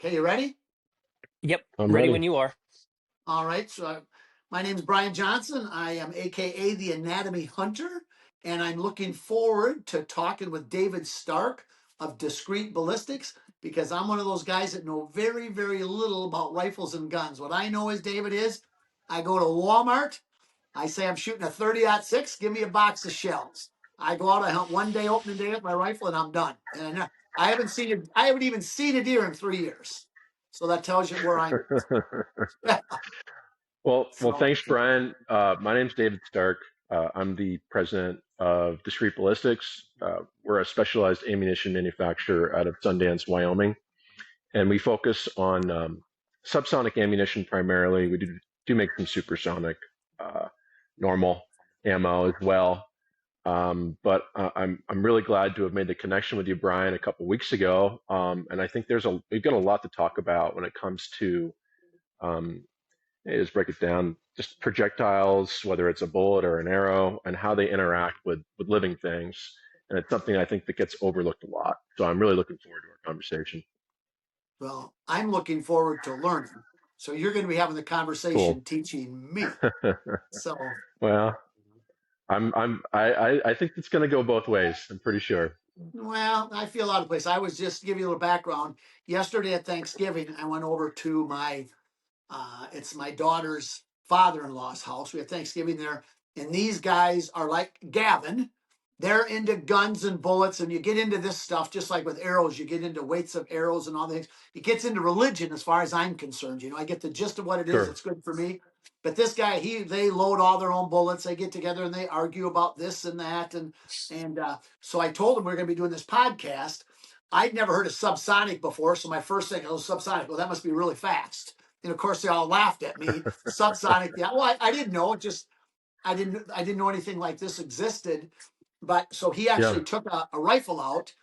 Okay, you ready? Yep, I'm ready ready. when you are. All right. So my name is Brian Johnson. I am AKA the Anatomy Hunter, and I'm looking forward to talking with David Stark of Discreet Ballistics because I'm one of those guys that know very, very little about rifles and guns. What I know is, David, is I go to Walmart, I say I'm shooting a 30-06, give me a box of shells. I go out, I hunt one day, opening day with my rifle, and I'm done. And I haven't seen it. I haven't even seen a deer in 3 years. So that tells you where I'm. Well, So thanks, Brian. My name's David Stark. I'm the president of Discreet Ballistics. We're a specialized ammunition manufacturer out of Sundance, Wyoming, and we focus on subsonic ammunition primarily. We do make some supersonic, normal ammo as well. But I'm really glad to have made the connection with you, Brian, a couple weeks ago. And I think we've got a lot to talk about when it comes to um, just break it down, just projectiles, whether it's a bullet or an arrow, and how they interact with living things. And it's something I think that gets overlooked a lot. So I'm really looking forward to our conversation. well, I'm looking forward to learning. So you're going to be having the conversation Cool. teaching me. So Well, I think it's going to go both ways. I'm pretty sure. well, I feel out of place. I was just to give you a little background. Yesterday at Thanksgiving, I went over to it's my daughter's father-in-law's house. We had Thanksgiving there, and these guys are like Gavin. They're into guns and bullets, and you get into this stuff just like with arrows. You get into weights of arrows and all the things. It gets into religion, as far as I'm concerned. You know, I get the gist of what it is. Sure. It's good for me. But this guy, they load all their own bullets. They get together and they argue about this and that, and so I told him we are going to be doing this podcast. I'd never heard of subsonic before, so my first thing, oh, subsonic. Well, that must be really fast. And of course, they all laughed at me. Subsonic, yeah. Well, I didn't know. It just I didn't know anything like this existed. But so he Yeah. actually took a rifle out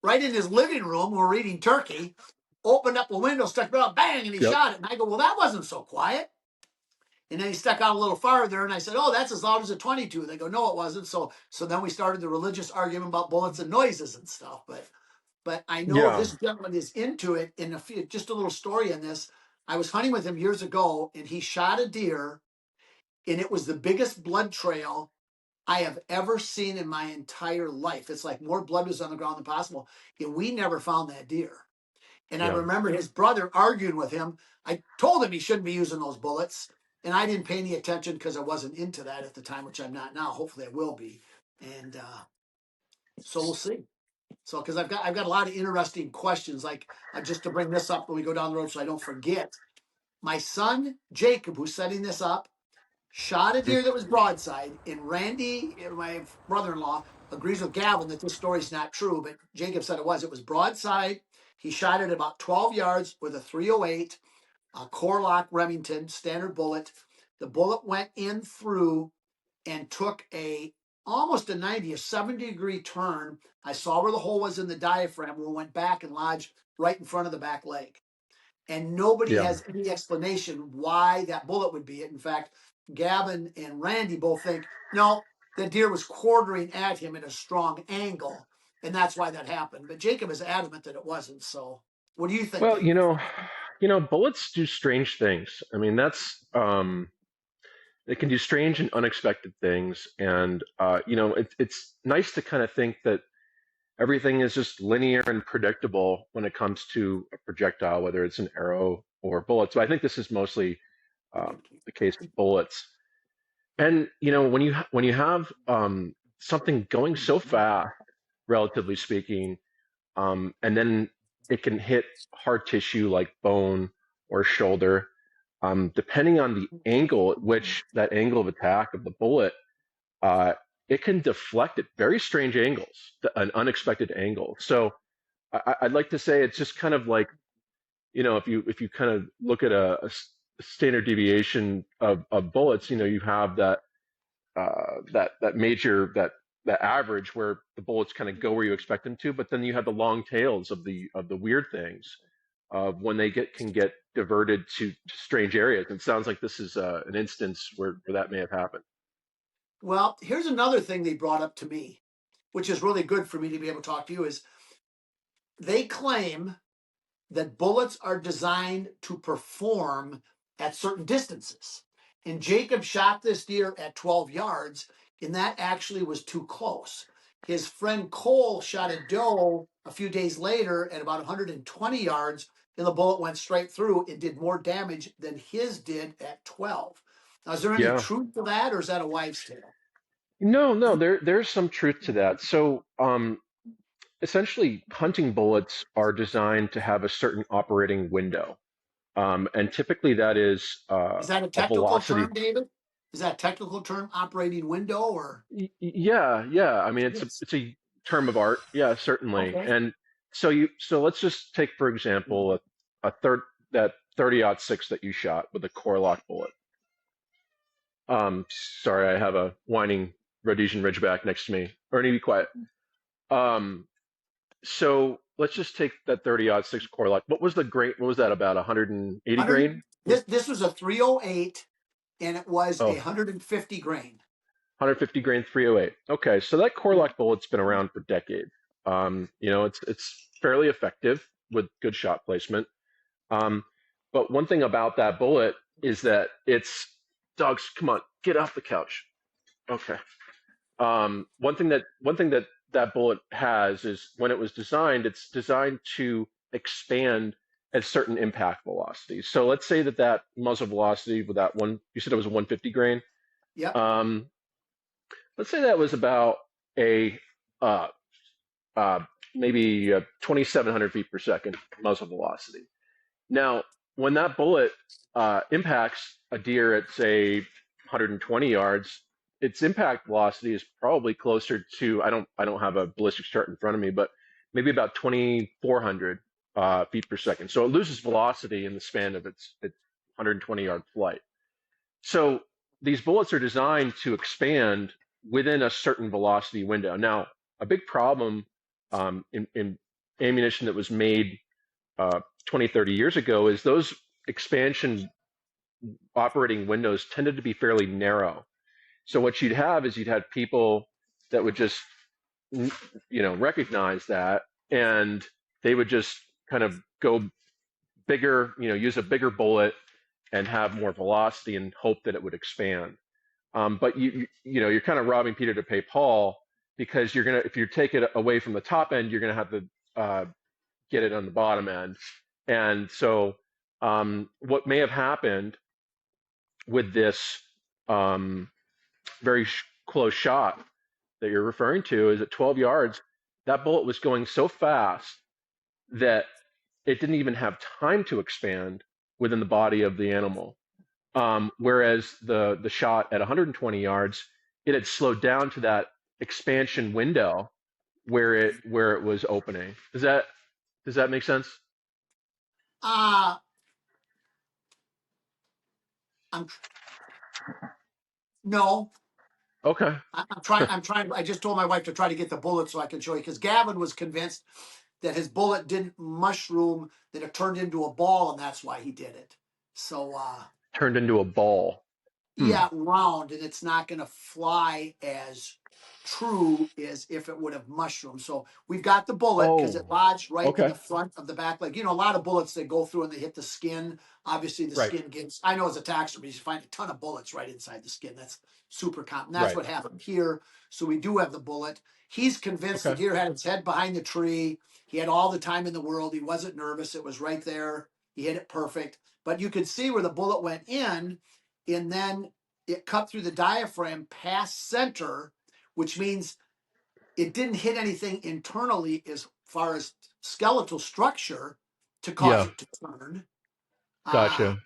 right in his living room. We're eating turkey. Opened up a window, stuck it out, bang, and he Yep. shot it. And I go, well, that wasn't so quiet. And then he stuck out a little farther, and I said, "Oh, that's as loud as a 22." They go, "No, it wasn't." So then we started the religious argument about bullets and noises and stuff. But I know Yeah. this gentleman is into it. In just a little story in this, I was hunting with him years ago, and he shot a deer, and it was the biggest blood trail I have ever seen in my entire life. It's like more blood was on the ground than possible, and we never found that deer. And I Yeah. remember his brother arguing with him. I told him he shouldn't be using those bullets, and I didn't pay any attention because I wasn't into that at the time, which I'm not now. Hopefully, I will be. And so we'll see. So, because I've got a lot of interesting questions, like just to bring this up when we go down the road, so I don't forget. My son Jacob, who's setting this up, shot a deer that was broadside, and Randy, my brother-in-law, agrees with Gavin that this story's not true, but Jacob said it was. It was broadside. He shot it about 12 yards with a 308, a Corlock Remington standard bullet. The bullet went in through and took almost a 90, a 70-degree turn. I saw where the hole was in the diaphragm, where it went back and lodged right in front of the back leg. And nobody Yeah. has any explanation why that bullet would be it. In fact, Gavin and Randy both think, no, the deer was quartering at him at a strong angle, and that's why that happened. But Jacob is adamant that it wasn't. So what do you think, Well, David? bullets do strange things. I mean, they can do strange and unexpected things, and it's nice to kind of think that everything is just linear and predictable when it comes to a projectile, whether it's an arrow or bullets. So I think this is mostly the case with bullets. And when you have something going so fast, relatively speaking, and then it can hit hard tissue like bone or shoulder. Depending on the angle at which that angle of attack of the bullet, uh, it can deflect at very strange angles, an unexpected angle. So I'd like to say it's just kind of like, if you kind of look at a standard deviation of bullets, you have that major that average where the bullets kind of go where you expect them to, but then you have the long tails of the weird things of when they can get diverted to strange areas. It sounds like this is an instance where that may have happened. Well, here's another thing they brought up to me, which is really good for me to be able to talk to you, is they claim that bullets are designed to perform at certain distances. And Jacob shot this deer at 12 yards, and that actually was too close. His friend Cole shot a doe a few days later at about 120 yards, and the bullet went straight through and did more damage than his did at 12. Now, is there any Yeah. truth to that, or is that a wives' tale? No, there's some truth to that. So, essentially, hunting bullets are designed to have a certain operating window. And typically that is Is that a a technical velocity. term, David? Is that a technical term, operating window, or? Yeah. I mean, Yes. it's a term of art. Yeah, certainly. Okay. And so let's just take, for example, a third that 30-06 that you shot with a core lock bullet. Sorry, I have a whining Rhodesian Ridgeback next to me. Ernie, be quiet. Um, so let's just take that 30-06 core lock. What was the grain? What was that, about 180 100. grain? This was a 308, and it was Oh, a 150 grain. 150 grain 308. Okay, so that core lock bullet's been around for decades. It's fairly effective with good shot placement. Um, but one thing about that bullet is that it's dogs. Come on, get off the couch. Okay. One thing that that bullet has is, when it was designed, it's designed to expand at certain impact velocities. So let's say that that muzzle velocity with that one, you said it was a 150 grain. Yep. Um, let's say that was about a uh, uh, maybe 2,700 feet per second muzzle velocity. Now, when that bullet impacts a deer at, say, 120 yards, its impact velocity is probably closer to, I don't have a ballistics chart in front of me, but maybe about 2,400 feet per second. So it loses velocity in the span of its 120-yard flight. So these bullets are designed to expand within a certain velocity window. Now, a big problem in ammunition that was made 20, 30 years ago is those expansion operating windows tended to be fairly narrow. So what you'd have is you'd have people that would just, recognize that, and they would just kind of go bigger, use a bigger bullet and have more velocity and hope that it would expand. But you're kind of robbing Peter to pay Paul, because if you take it away from the top end, you're gonna have to get it on the bottom end. And so, what may have happened with this very close shot that you're referring to is, at 12 yards, that bullet was going so fast that it didn't even have time to expand within the body of the animal. Whereas the shot at 120 yards, it had slowed down to that expansion window where it was opening. Does that make sense? Uh I'm no. Okay. I'm trying. I'm trying. I just told my wife to try to get the bullet so I can show you, because Gavin was convinced that his bullet didn't mushroom, that it turned into a ball, and that's why he did it. So Turned into a ball. Hmm. yeah, round, and it's not going to fly as true as if it would have mushroomed. So we've got the bullet because it Oh, lodged right in okay. the front of the back leg. A lot of bullets, they go through and they hit the skin. Obviously, the Right. skin gets. I know as a taxidermist, you find a ton of bullets right inside the skin. That's super common. That's Right. what happened here. So we do have the bullet. He's convinced the Okay. deer had its head behind the tree. He had all the time in the world. He wasn't nervous. It was right there. He hit it perfect. But you could see where the bullet went in, and then it cut through the diaphragm past center, which means it didn't hit anything internally as far as skeletal structure to cause Yeah. it to turn. Uh, Gotcha.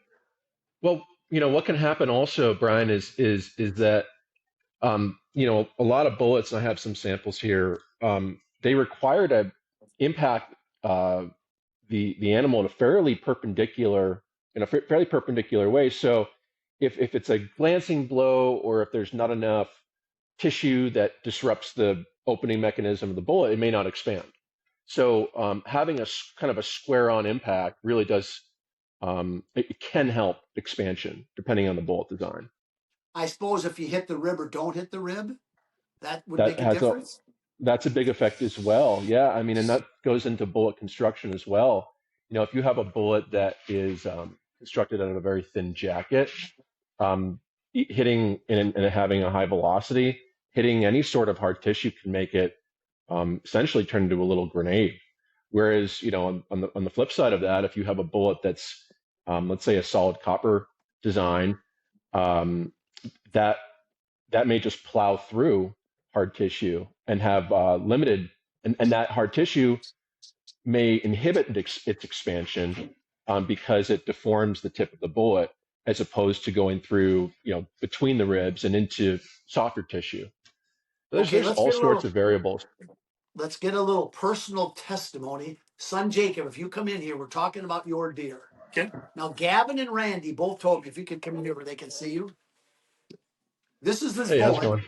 Well, what can happen also, Brian, is that a lot of bullets. I have some samples here. They require to impact the animal in a fairly perpendicular way. So if it's a glancing blow, or if there's not enough tissue that disrupts the opening mechanism of the bullet, it may not expand. So having kind of a square on impact really does, it can help expansion depending on the bullet design. I suppose if you hit the rib or don't hit the rib, that would That make a has a difference. That's a big effect as well. Yeah, I mean, and that goes into bullet construction as well. if you have a bullet that is constructed out of a very thin jacket, hitting and having a high velocity, hitting any sort of hard tissue can make it essentially turn into a little grenade. Whereas, on the flip side of that, if you have a bullet that's, let's say, a solid copper design, um, that that may just plow through hard tissue and have limited, and that hard tissue may inhibit its expansion because it deforms the tip of the bullet as opposed to going through, between the ribs and into softer tissue. Okay, There's all sorts of variables. let's get a little personal testimony. Son Jacob, if you come in here, we're talking about your deer. Okay. Now, Gavin and Randy both told me if you could come in here where they can see you. This is this Hey, how's it bullet. going?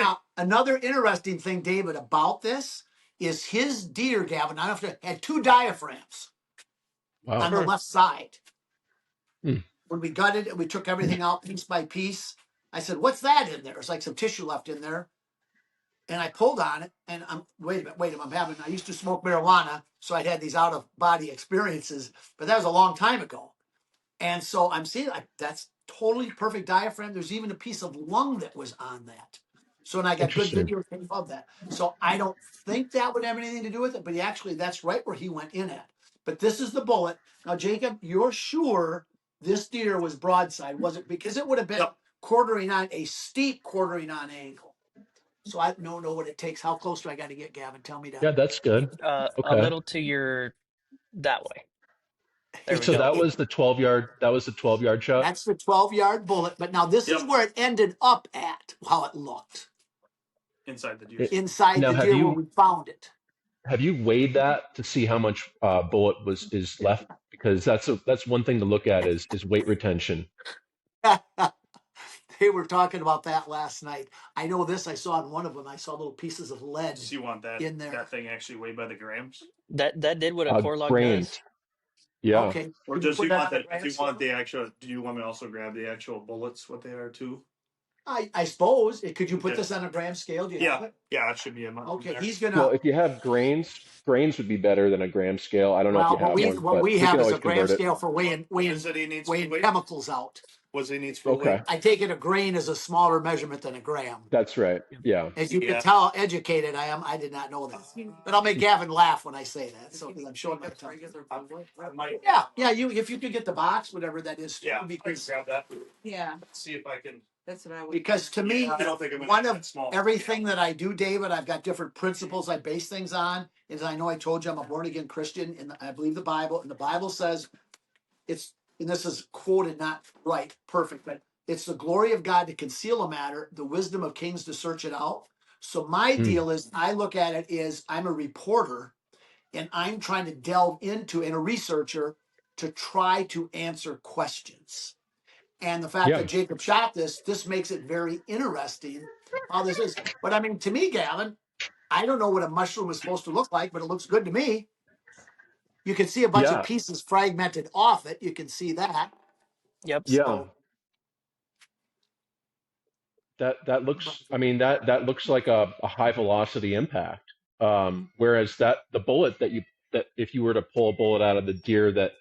Now, another interesting thing, David, about this is his deer, Gavin, I don't know if it had 2 diaphragms Wow. on the left side. Hmm. When we gutted it, we took everything out piece by piece. I said, "What's that in there?" It's like some tissue left in there. And I pulled on it, and wait a minute, I used to smoke marijuana, so I'd had these out of body experiences, but that was a long time ago. And so I'm seeing that's totally perfect diaphragm. There's even a piece of lung that was on that. So, and I got good Interesting. video of that. So I don't think that would have anything to do with it, but actually that's right where he went in at. But this is the bullet. Now, Jacob, you're sure this deer was broadside, was it? Because it would have been quartering on a steep quartering on angle. So I don't know what it takes. How close do I got to get, Gavin? Tell me Yeah, that. that's good. A Okay. little to your that way. There we So go. that was the 12-yard. That was the 12-yard shot. That's the 12-yard bullet. But now this is where it ended up at, how it looked. Inside the deer. Inside Now, the deer where we found it. have you weighed that to see how much bullet is left? Because that's one thing to look at is weight retention. They were talking about that last night. I know this. I saw in one of them. I saw little pieces of lead So you want that in there. that thing actually weighed by the grams? That did what a core log Grains. does. Yeah. Okay. Or Can you does put you that want on that? the Do you want the actual? Do you want me to also grab the actual bullets? What they are too? I suppose. Could you put this on a gram scale? Do you have it? Yeah, that should be a month. Okay. He's gonna. Well, if you have grains would be better than a gram scale. I don't know if you have one, what but we we have can is always a gram convert it. scale for weighing chemicals out. What's he needs for Okay. weight? I take it a grain is a smaller measurement than a gram. That's right. Yeah. As you can tell, how educated I am. I did not know that, but I'll make Gavin laugh when I say that. So because I'm showing my tongue. Yeah. You if you could get the box, whatever that is. Yeah, I can Because grab that. Yeah, See if I can. that's what I would. because to me, I don't think I'm gonna one get of that small. everything that I do, David, I've got different principles I base things on. As I know, I told you I'm a born again Christian, and I believe the Bible. And the Bible says it's, and this is quoted not right, perfect, but it's the glory of God to conceal a matter, the wisdom of kings to search it out. So my deal is, I look at it as I'm a reporter, and I'm trying to delve into, and a researcher to try to answer questions. And the fact that Jacob shot this makes it very interesting how this is. But I mean, to me, Gavin, I don't know what a mushroom is supposed to look like, but it looks good to me. You can see a bunch of pieces fragmented off it. You can see that. Yep. Yeah. So, That looks. I mean, that looks like a high velocity impact. Whereas the bullet that if you were to pull a bullet out of the deer that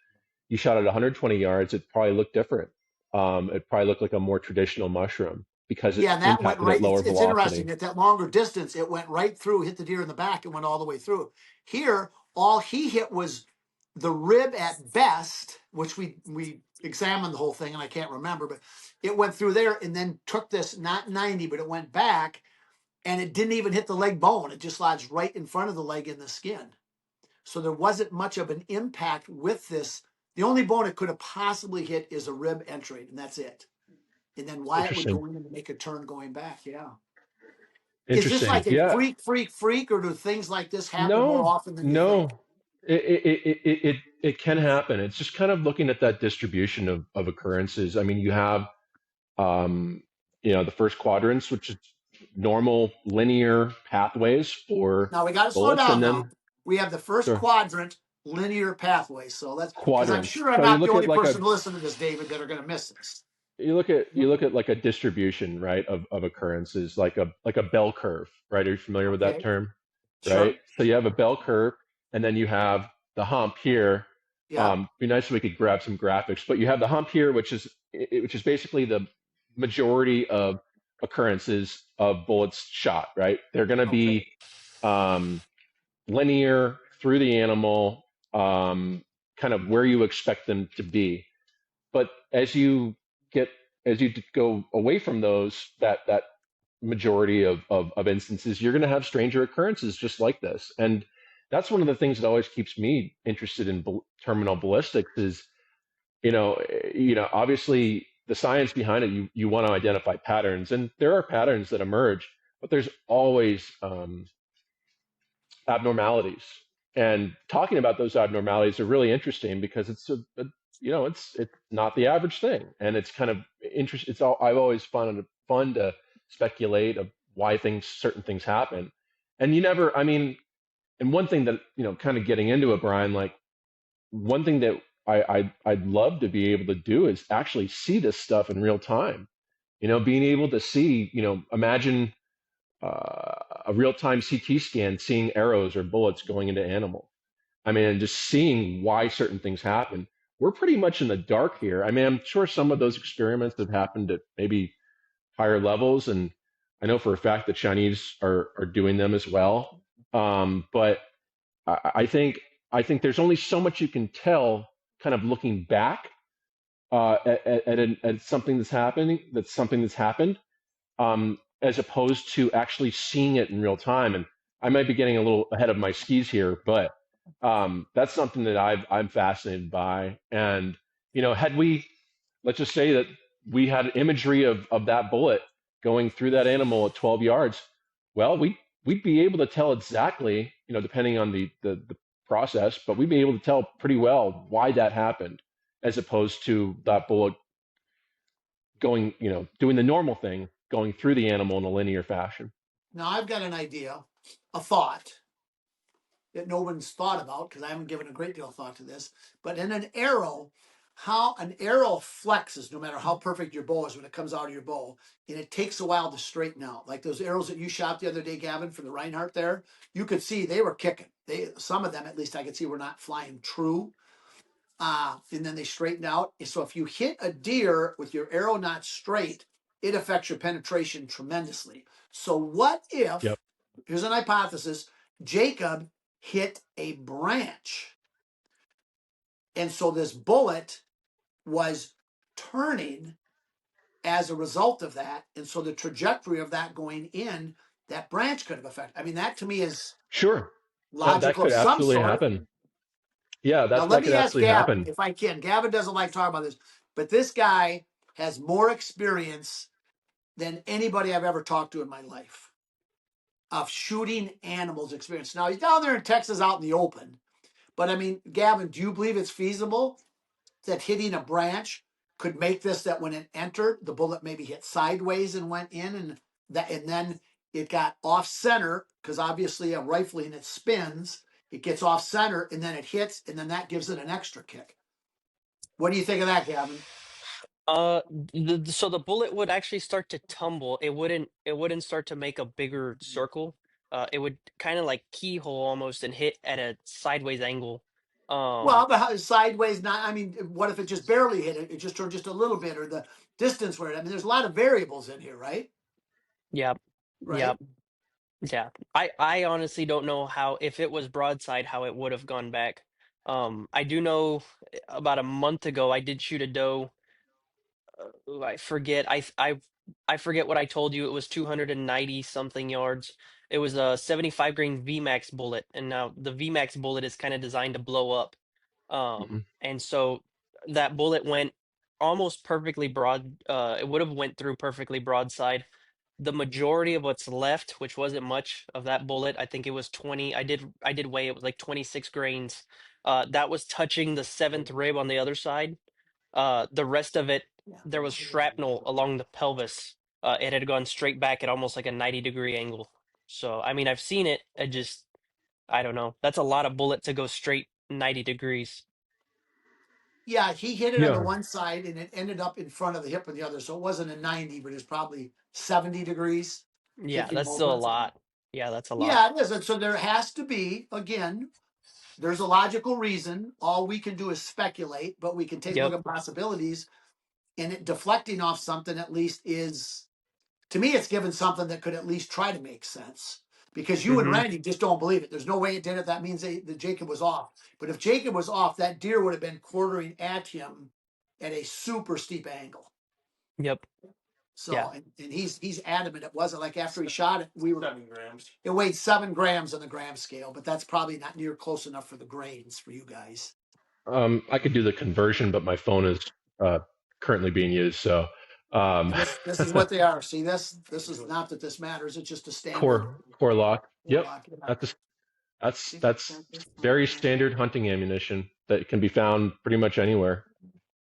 you shot at 120 yards, it'd probably look different. It'd probably look like a more traditional mushroom because it yeah, and that went impacted right. at lower It's velocity. interesting at that longer distance, it went right through, hit the deer in the back, and went all the way through. Here, all he hit was the rib at best, which we examined the whole thing, and I can't remember, but it went through there and then took this not 90, but it went back, and it didn't even hit the leg bone. It just lodged right in front of the leg in the skin. So there wasn't much of an impact with this. The only bone it could have possibly hit is a rib entry, and that's it. And then Wyatt would go in and make a turn going back. Yeah. Is this like a freak, or do things like this happen more often than you think? It can happen. It's just kind of looking at that distribution of occurrences. I mean, you have the first quadrants, which is normal linear pathways for Now we got to slow bullets, down and then now. We have the first quadrant linear pathway. So that's because I'm quadrants. sure I'm So you not the look at only like person listening to this, David, that are going to miss this. you look at like a distribution, right, of occurrences, like a bell curve, right? Are you familiar with that term? Sure. Right. So you have a bell curve, and then you have the hump here, Yeah. Be nice if we could grab some graphics. But you have the hump here, which is basically the majority of occurrences of bullets shot. Right? They're going to Okay. be linear through the animal, kind of where you expect them to be. But get as you go away from those, that majority of instances, you're going to have stranger occurrences just like this. And that's one of the things that always keeps me interested in terminal ballistics is, obviously the science behind it, you want to identify patterns, and there are patterns that emerge, but there's always abnormalities. And talking about those abnormalities are really interesting because it's not the average thing, and it's kind of interesting. I've always found it fun to speculate of why certain things happen, and you never. I mean, and one thing that kind of getting into it, Brian, like one thing that I'd love to be able to do is actually see this stuff in real time. Being able to see, imagine a real-time CT scan, seeing arrows or bullets going into animals. I mean, and just seeing why certain things happen. We're pretty much in the dark here. I mean, I'm sure some of those experiments have happened at maybe higher levels, and I know for a fact the Chinese are doing them as well. But I think there's only so much you can tell, kind of looking back at something that's happening. That's something that's happened, as opposed to actually seeing it in real time. And I might be getting a little ahead of my skis here, but that's something that I'm fascinated by. And had we, let's just say that we had imagery of that bullet going through that animal at 12 yards, well, we'd be able to tell exactly, depending on the process, but we'd be able to tell pretty well why that happened, as opposed to that bullet going, doing the normal thing, going through the animal in a linear fashion. Now I've got an idea, a thought that no one's thought about because I haven't given a great deal of thought to this. But in an arrow, how an arrow flexes, no matter how perfect your bow is when it comes out of your bow, and it takes a while to straighten out. Like those arrows that you shot the other day, Gavin, for the Reinhardt there, you could see they were kicking. Some of them, at least I could see, were not flying true. And then they straightened out. So if you hit a deer with your arrow not straight, it affects your penetration tremendously. So what if, Yep. here's an hypothesis, Jacob hit a branch. And so this bullet was turning as a result of that. And so the trajectory of that going in, that branch could have affected. I mean, that to me is Sure. That logical could of some absolutely sort. happen. Yeah, Now, that let could me ask absolutely Gavin happen. if I can. Gavin doesn't like talking about this, but this guy has more experience than anybody I've ever talked to in my life of shooting animals experience. Now, he's down there in Texas out in the open. But I mean, Gavin, do you believe it's feasible that hitting a branch could make this, that when it entered, the bullet maybe hit sideways and went in, and then it got off center, because obviously a rifling, it spins, it gets off center, and then it hits, and then that gives it an extra kick. What do you think of that, Gavin? So the bullet would actually start to tumble. It wouldn't start to make a bigger circle. It would kind of like keyhole almost and hit at a sideways angle. Well, Um, but sideways, not. I mean, what if it just barely hit it? It just turned just a little bit, or the distance where it. I mean, there's a lot of variables in here, right? yeah, yeah, Right. yeah. I honestly don't know how, if it was broadside, how it would have gone back. I do know about a month ago I did shoot a doe. I forget. I forget what I told you. It was 290 something yards. It was a 75 grain VMAX bullet, and now the VMAX bullet is kind of designed to blow up. Hmm. And so that bullet went almost perfectly broad. It would have went through perfectly broadside. The majority of what's left, which wasn't much of that bullet, I think it was 20. I did weigh it was like 26 grains. That was touching the seventh rib on the other side. The rest of it, there was shrapnel along the pelvis. It had gone straight back at almost like a 90-degree angle. So, I mean, I've seen it. I don't know. That's a lot of bullet to go straight 90 degrees. Yeah, he hit it on the Yeah. one side, and it ended up in front of the hip of the other. So it wasn't a 90, but it's probably 70 degrees Yeah, kicking that's still a movement. lot. Yeah, that's a lot. Yeah, it is. And so there has to be, again, There's a logical reason. All we can do is speculate, but we can take a look Yep. at possibilities. And it deflecting off something at least is, to me, it's given something that could at least try to make sense. Because you and Mm-hmm. Randy just don't believe it. There's no way it did it. That means that Jacob was off. But if Jacob was off, that deer would have been quartering at him at a super steep angle. Yep. So, Yeah. and he's adamant it wasn't like after he shot it, 7 grams. it weighed 7 grams on the gram scale, but that's probably not near close enough for the grains for you guys. I could do the conversion, but my phone is currently being used. So And this is what they are. See, this is not that this matters. It's just a standard core lock. Yep, warlock. that's very standard hunting ammunition that can be found pretty much anywhere.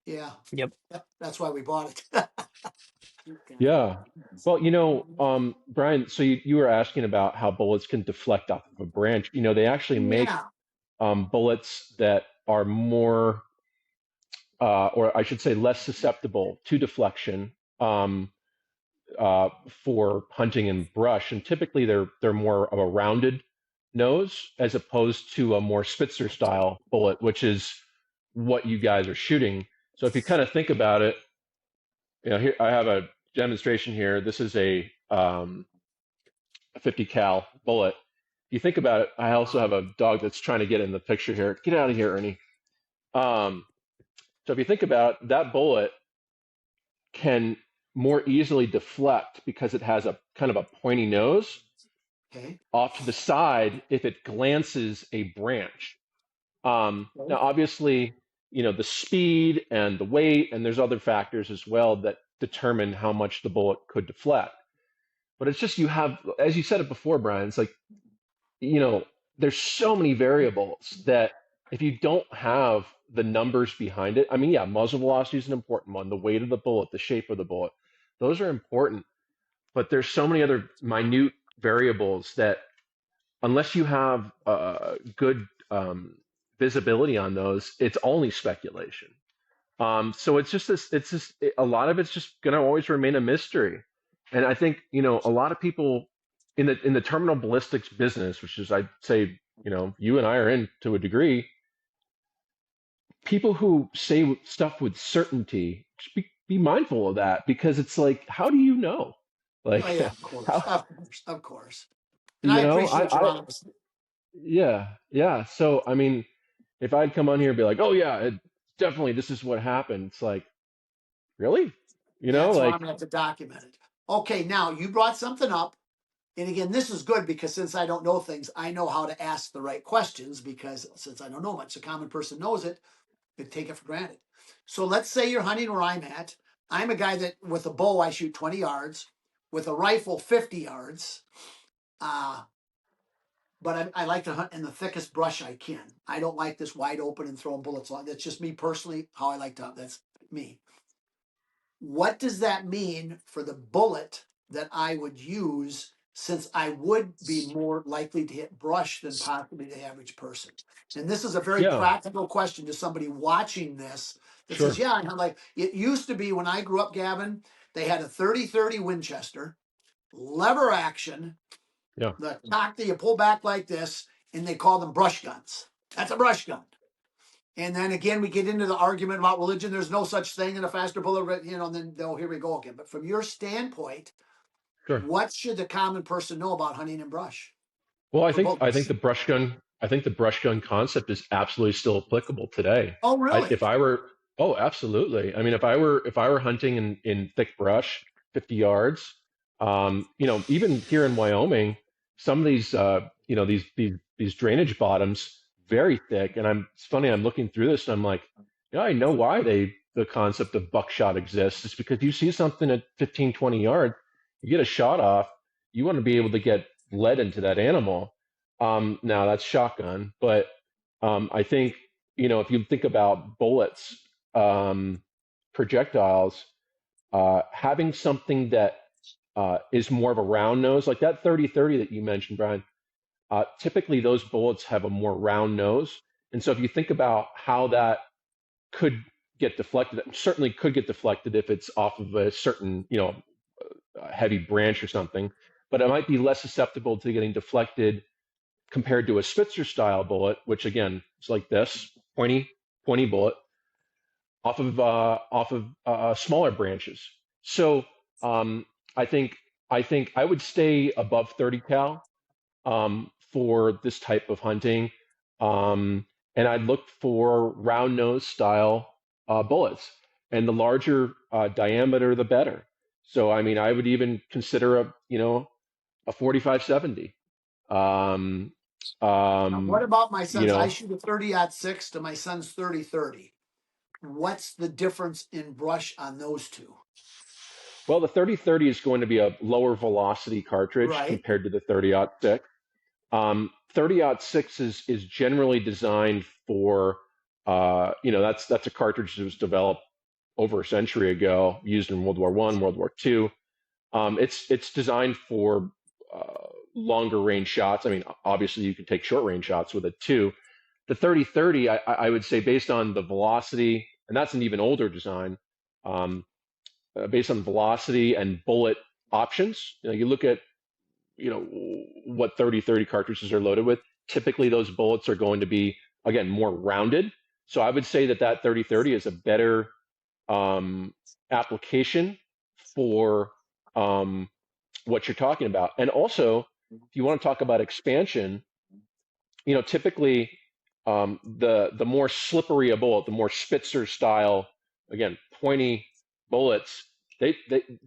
Yeah. Yep. That's why we bought it. Yeah. Well, Brian, so you were asking about how bullets can deflect off of a branch. They actually make Yeah. bullets that are more, or I should say, less susceptible to deflection for hunting in brush. And typically, they're more of a rounded nose as opposed to a more Spitzer style bullet, which is what you guys are shooting. So if you kind of think about it, here I have a demonstration here. This is a 50 cal bullet. If you think about it, I also have a dog that's trying to get in the picture here. Get out of here, Ernie. So if you think about it, that bullet can more easily deflect because it has a kind of a pointy nose Okay. off to the side if it glances a branch. Now, obviously, the speed and the weight, and there's other factors as well that determine how much the bullet could deflect. But it's just you have, as you said it before, Brian, it's like, there's so many variables that if you don't have the numbers behind it, I mean, yeah, muzzle velocity is an important one, the weight of the bullet, the shape of the bullet, those are important. But there's so many other minute variables that unless you have good visibility on those, it's only speculation. So it's just a lot of it's just going to always remain a mystery. And I think, a lot of people in the terminal ballistics business, which is, I'd say, you and I are in to a degree, people who say stuff with certainty, just be mindful of that, because it's like, how do you know? Like, Oh yeah, of course, how, of course. And I appreciate your honesty. yeah. So, I mean, if I'd come on here and be like, oh yeah, definitely this is what happened. It's like, really? That's why Like, I'm gonna have to document it. Okay, now you brought something up. And again, this is good because since I don't know things, I know how to ask the right questions because since I don't know much, the common person knows it, they take it for granted. So let's say you're hunting where I'm at. I'm a guy that with a bow, I shoot 20 yards, with a rifle, 50 yards. But I like to hunt in the thickest brush I can. I don't like this wide open and throwing bullets on. That's just me personally, how I like to hunt. That's me. What does that mean for the bullet that I would use, since I would be more likely to hit brush than possibly the average person? And this is a very yeah, practical question to somebody watching this that says, sure. yeah, I'm like, it used to be when I grew up, Gavin, they had a 30-30 Winchester, lever action, Yeah, the cock that you pull back like this, and they call them brush guns. That's a brush gun. And then again, we get into the argument about religion. There's no such thing in a faster bullet, and then, here we go again. But from your standpoint, sure. what should the common person know about hunting in brush Well, I for think bullets? the brush gun concept is absolutely still applicable today. Oh, really? If I were, oh, absolutely. I mean, if I were hunting in thick brush, 50 yards, even here in Wyoming, some of these, these drainage bottoms, very thick. And it's funny, I'm looking through this and I'm like, I know why the concept of buckshot exists. It's because you see something at 15, 20 yards, you get a shot off, you want to be able to get lead into that animal. Now that's shotgun, but I think, if you think about bullets, projectiles, having something that is more of a round nose, like that 30-30 that you mentioned, Brian, typically those bullets have a more round nose. And so if you think about how that could get deflected, it certainly could get deflected if it's off of a certain, heavy branch or something, but it might be less susceptible to getting deflected compared to a Spitzer style bullet, which again is like this pointy bullet off of smaller branches. So I think I would stay above 30 cal for this type of hunting, and I'd look for round nose style bullets, and the larger diameter, the better. So I mean, I would even consider a 45-70. Um, Now, what about my you son's? I know, shoot a 30-06 to my son's 30-30. What's the difference in brush on those two? well, the 30-30 is going to be a lower velocity cartridge Right. compared to the 30-06. 30-06 is generally designed for, that's a cartridge that was developed over a century ago, used in World War One, World War Two. It's designed for longer range shots. I mean, obviously you can take short range shots with it too. The 30-30, I would say, based on the velocity, and that's an even older design, um, based on velocity and bullet options. You look at what 30-30 cartridges are loaded with. Typically, those bullets are going to be, again, more rounded. So I would say that 30-30 is a better application for what you're talking about. And also, if you want to talk about expansion, typically the more slippery a bullet, the more Spitzer style, again, pointy bullets, they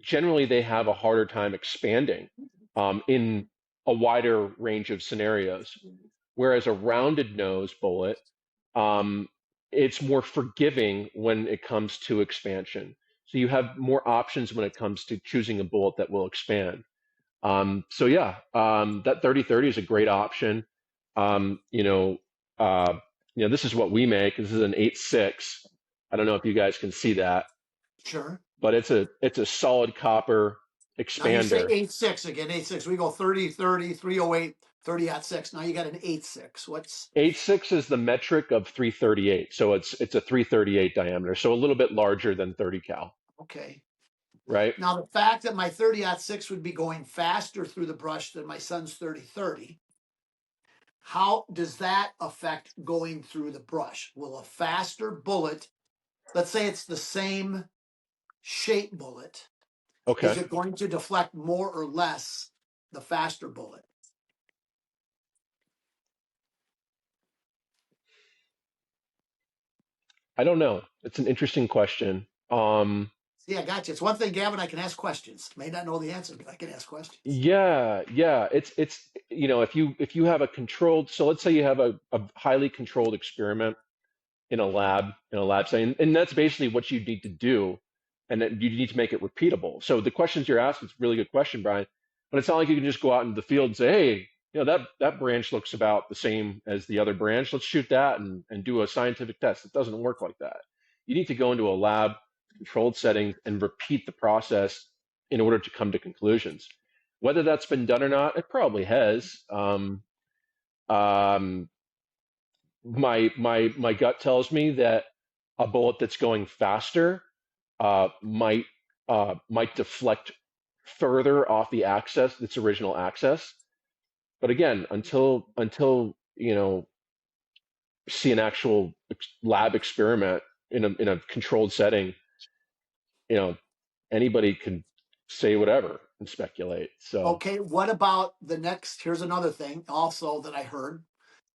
generally they have a harder time expanding in a wider range of scenarios. Whereas a rounded nose bullet, um, it's more forgiving when it comes to expansion. So you have more options when it comes to choosing a bullet that will expand. So yeah, that 30-30 is a great option. Um, you know, this is what we make. This is an 8.6. I don't know if you guys can see that, Sure. but it's a solid copper Now you say expander. 8.6 again, 8.6. We go 30-30, 308, 30-06. Now you got an 8.6. What's 8.6 is the metric of 338, so it's a 338 diameter, so a little bit larger than 30 cal, okay? right? Now the fact that my 30-06 would be going faster through the brush than my son's 30-30, how does that affect going through the brush? Will a faster bullet, let's say it's the same shape bullet, is Okay. it going to deflect more or less the faster bullet? I don't know. It's an interesting question. See, I got you. It's one thing, Gavin, I can ask questions. May not know the answer, but I can ask questions. Yeah. It's if you have a controlled, so let's say you have a highly controlled experiment in a lab setting, and that's basically what you need to do, and then you need to make it repeatable. So the questions you're asking is a really good question, Brian. But it's not like you can just go out into the field and say, hey, that branch looks about the same as the other branch. Let's shoot that and do a scientific test. It doesn't work like that. You need to go into a lab, controlled setting, and repeat the process in order to come to conclusions. Whether that's been done or not, it probably has. Um, my gut tells me that a bullet that's going faster might deflect further off the axis, its original axis. But again, until see an actual lab experiment in a controlled setting, you know anybody can say whatever and speculate. So Okay, what about the next? Here's another thing also that I heard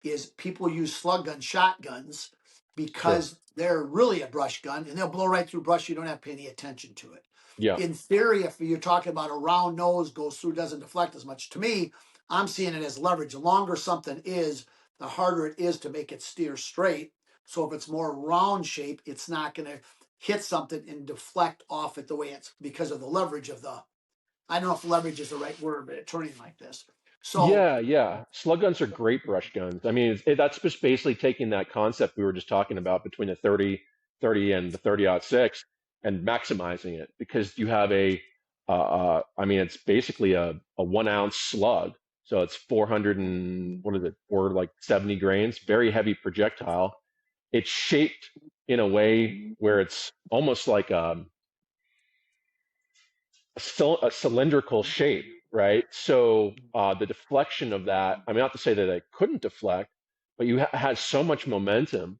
is people use slug gun shotguns sure, because they're really a brush gun and they'll blow right through brush. You don't have to pay any attention to it. yeah, In theory, if you're talking about a round nose goes through, doesn't deflect as much. To me, I'm seeing it as leverage. The longer something is, the harder it is to make it steer straight. So if it's more round shape, it's not going to hit something and deflect off it the way it's because of the leverage of the. I don't know if leverage is the right word, but turning like this. So yeah. Slug guns are great brush guns. I mean, that's just basically taking that concept we were just talking about between the 30 and the 30-06 and maximizing it because you have I mean, it's basically a 1 ounce slug. So it's 400 and what is it, or like 70 grains, very heavy projectile. It's shaped in a way where it's almost like a cylindrical shape. right? So the deflection of that, I mean, not to say that it couldn't deflect, but you had so much momentum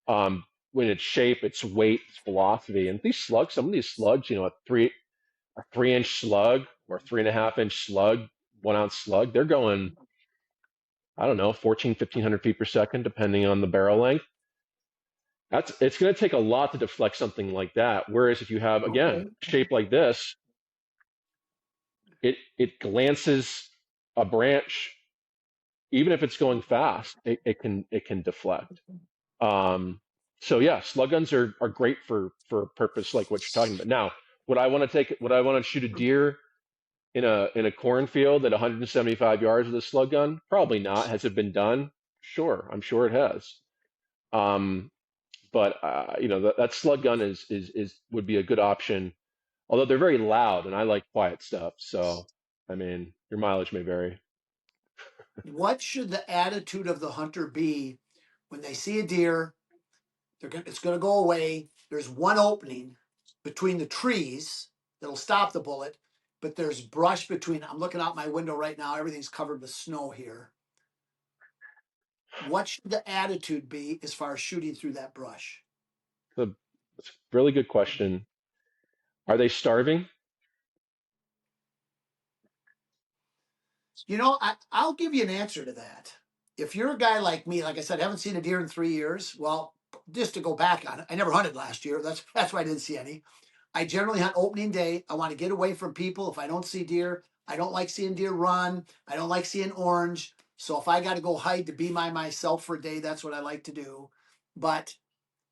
when its shape, its weight, its velocity. And these slugs, some of these slugs, you know, a 3 inch slug or 3.5 inch slug, 1 ounce slug, they're going, I don't know, 1,500 feet per second, depending on the barrel length. It's going to take a lot to deflect something like that. Whereas if you have, again, Okay. a shape like this, it glances a branch, even if it's going fast, it can deflect. Um, so yeah, slug guns are great for a purpose like what you're talking about. Now, would I want to shoot a deer in a cornfield at 175 yards with a slug gun? Probably not. Has it been done? Sure, I'm sure it has. Um, but you know that slug gun is would be a good option. Although they're very loud, and I like quiet stuff. So I mean, your mileage may vary. What should the attitude of the hunter be when they see a deer? It's going to go away. There's one opening between the trees that'll stop the bullet, but there's brush between. I'm looking out my window right now. Everything's covered with snow here. What should the attitude be as far as shooting through that brush? That's a really good question. Are they starving? You know, I'll give you an answer to that. If you're a guy like me, like I said, I haven't seen a deer in 3 years. Well, just to go back on it, I never hunted last year. That's why I didn't see any. I generally hunt opening day. I want to get away from people. If I don't see deer, I don't like seeing deer run. I don't like seeing orange. So if I got to go hide to be myself for a day, that's what I like to do. But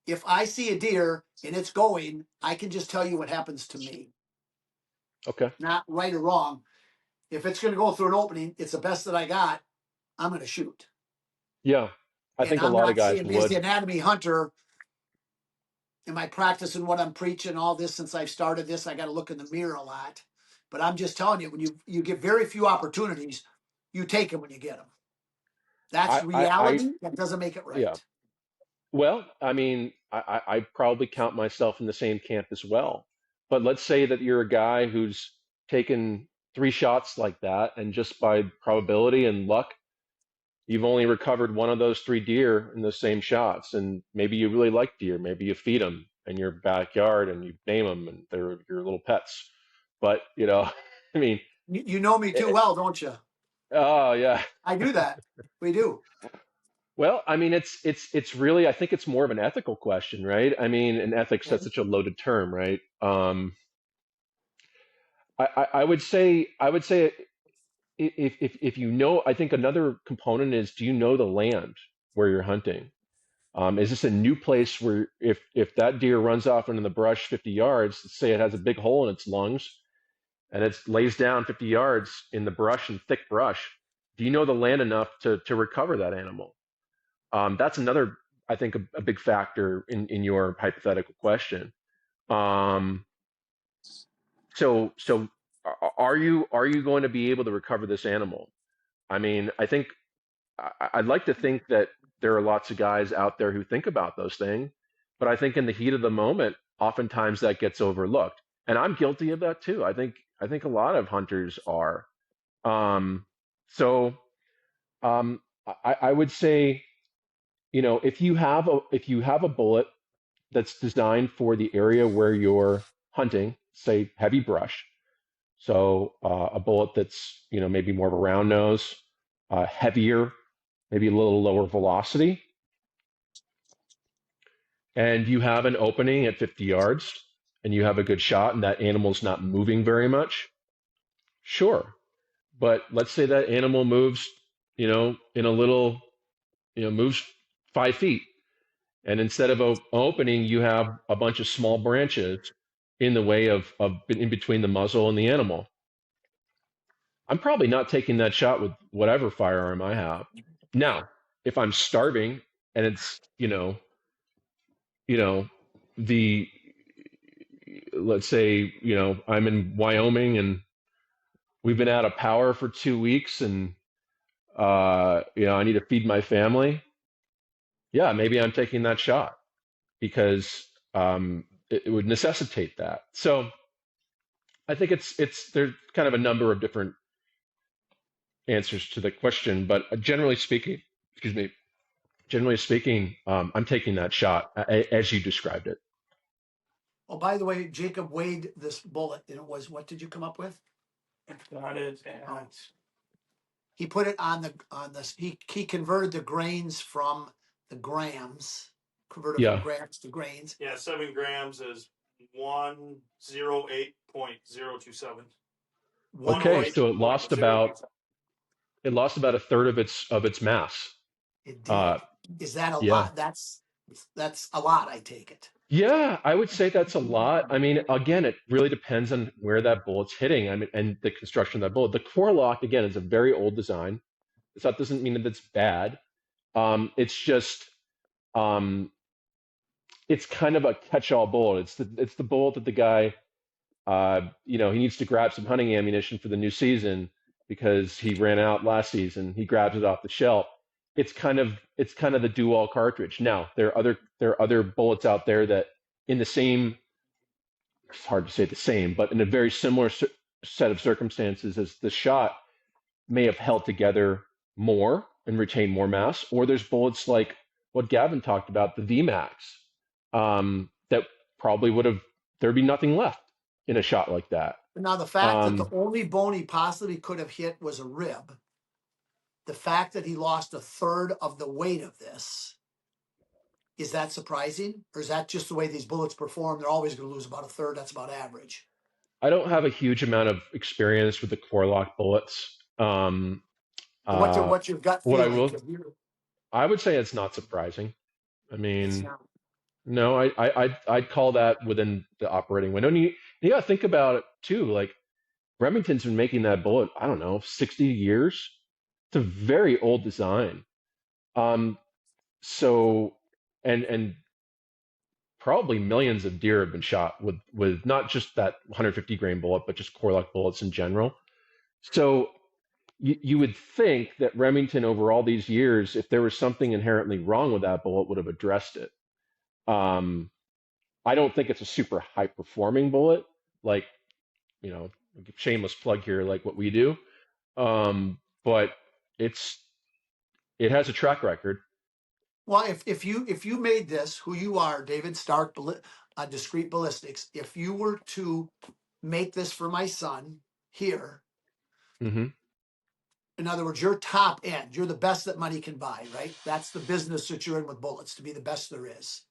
if I see a deer and it's going, I can just tell you what happens to me. Okay. Not right or wrong. If it's going to go through an opening, it's the best that I got. I'm going to shoot. Yeah, I And think a I'm lot of not guys saying me as would. the anatomy hunter, am I practicing what I'm preaching, all this since I've started this? I got to look in the mirror a lot. But I'm just telling you, when you get very few opportunities, you take them when you get them. That's I reality. That doesn't make it yeah. right. Well, I mean, I probably count myself in the same camp as well. But let's say that you're a guy who's taken 3 shots like that, and just by probability and luck, you've only recovered one of those 3 deer in the same shots. And maybe you really like deer. Maybe you feed them in your backyard and you name them, and they're your little pets. But you know, I mean, You know me too it, well, don't you? oh yeah. I do that. We do. Well, I mean, it's really, I think it's more of an ethical question, right? I mean, and ethics, that's Okay. such a loaded term, right? I would say if you know, I think another component is, do you know the land where you're hunting? Is this a new place where if that deer runs off into the brush 50 yards, let's say it has a big hole in its lungs and it lays down 50 yards in the brush and thick brush, do you know the land enough to recover that animal? That's another, I think, a big factor in your hypothetical question. Um, so are you going to be able to recover this animal? I mean, I'd like to think that there are lots of guys out there who think about those things, but I think in the heat of the moment, oftentimes that gets overlooked, and I'm guilty of that too. I think a lot of hunters are. Um, so I would say, you know, if you have a bullet that's designed for the area where you're hunting, say heavy brush. So a bullet that's, you know, maybe more of a round nose, heavier, maybe a little lower velocity, and you have an opening at 50 yards, and you have a good shot, and that animal's not moving very much. Sure, but let's say that animal moves, you know, in a little, you know, moves 5 feet. And instead of an opening, you have a bunch of small branches in the way of in between the muzzle and the animal. I'm probably not taking that shot with whatever firearm I have. Now, if I'm starving and it's, the, let's say, I'm in Wyoming and we've been out of power for 2 weeks, and, I need to feed my family. Yeah, maybe I'm taking that shot because it would necessitate that. So I think it's there's kind of a number of different answers to the question, but generally speaking, excuse me, generally speaking, I'm taking that shot as you described it. Oh, by the way, Jacob weighed this bullet, and it was, what did you come up with? Got it. And He put it on this. He converted the grains from the grams, converted from Yeah. grams to grains. yeah, 7 grams is 108.027. Okay, so it lost about a third of its mass. It did. Is that a Yeah. lot? That's a lot, I take it. Yeah, I would say that's a lot. I mean, again, it really depends on where that bullet's hitting. I mean, and the construction of that bullet. The core lock, again, is a very old design. So that doesn't mean that it's bad. It's just it's kind of a catch-all bullet. It's the bullet that the guy he needs to grab some hunting ammunition for the new season because he ran out last season. He grabs it off the shelf. It's kind of the do-all cartridge. Now there are other bullets out there that in the same, it's hard to say the same, but in a very similar set of circumstances as the shot may have held together more and retained more mass. Or there's bullets like what Gavin talked about, the VMAX, that probably there'd be nothing left in a shot like that. But now the fact that the only bone he possibly could have hit was a rib, the fact that he lost a third of the weight of this, is that surprising? Or is that just the way these bullets perform? They're always going to lose about a third. That's about average. I don't have a huge amount of experience with the core lock bullets. What's your gut What feeling? I would say it's not surprising. I mean, not. no, I'd call that within the operating window. And you got to think about it too. Like Remington's been making that bullet, I don't know, 60 years. It's a very old design. So, and probably millions of deer have been shot with not just that 150 grain bullet, but just core lock bullets in general. So you would think that Remington over all these years, if there was something inherently wrong with that bullet, would have addressed it. I don't think it's a super high performing bullet, like, shameless plug here, like what we do. But it has a track record. Well, if you made this, who you are, David Stark, Discreet Ballistics, if you were to make this for my son here, Mm-hmm. in other words, you're top end, you're the best that money can buy, right? That's the business that you're in with bullets, to be the best there is.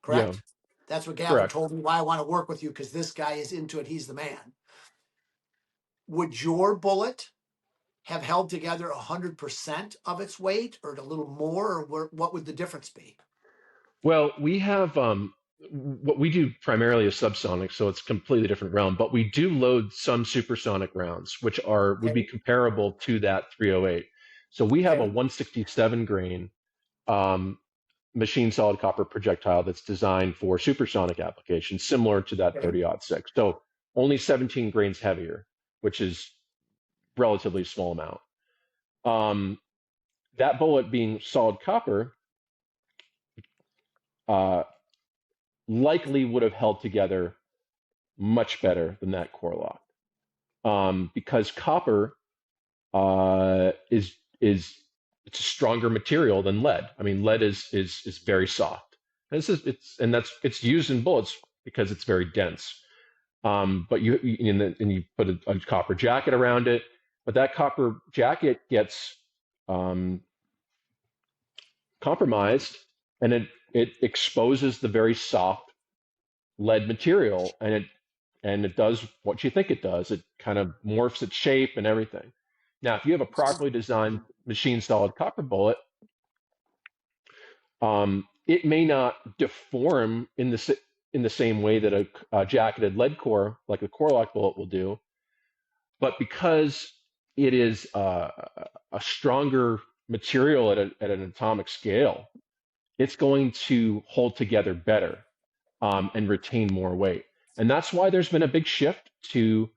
Correct? Yeah. That's what Gavin Correct. told me, why I want to work with you, because this guy is into it. He's the man. Would your bullet have held together 100% of its weight, or a little more, or what would the difference be? Well, we have what we do primarily is subsonic, so it's a completely different realm. But we do load some supersonic rounds, which would be comparable to that 308. So we have a 167 grain machine solid copper projectile that's designed for supersonic applications, similar to that 30-06. So only 17 grains heavier, which is relatively small amount. That bullet being solid copper likely would have held together much better than that core lock, because copper is it's a stronger material than lead. I mean, lead is very soft. And it's used in bullets because it's very dense. But you put a copper jacket around it, but that copper jacket gets compromised, and it exposes the very soft lead material, and it does what you think it does. It kind of morphs its shape and everything. Now, if you have a properly designed machine solid copper bullet, it may not deform in the same way that a jacketed lead core, like a core lock bullet, will do. But because it is a stronger material at an atomic scale, it's going to hold together better and retain more weight. And that's why there's been a big shift to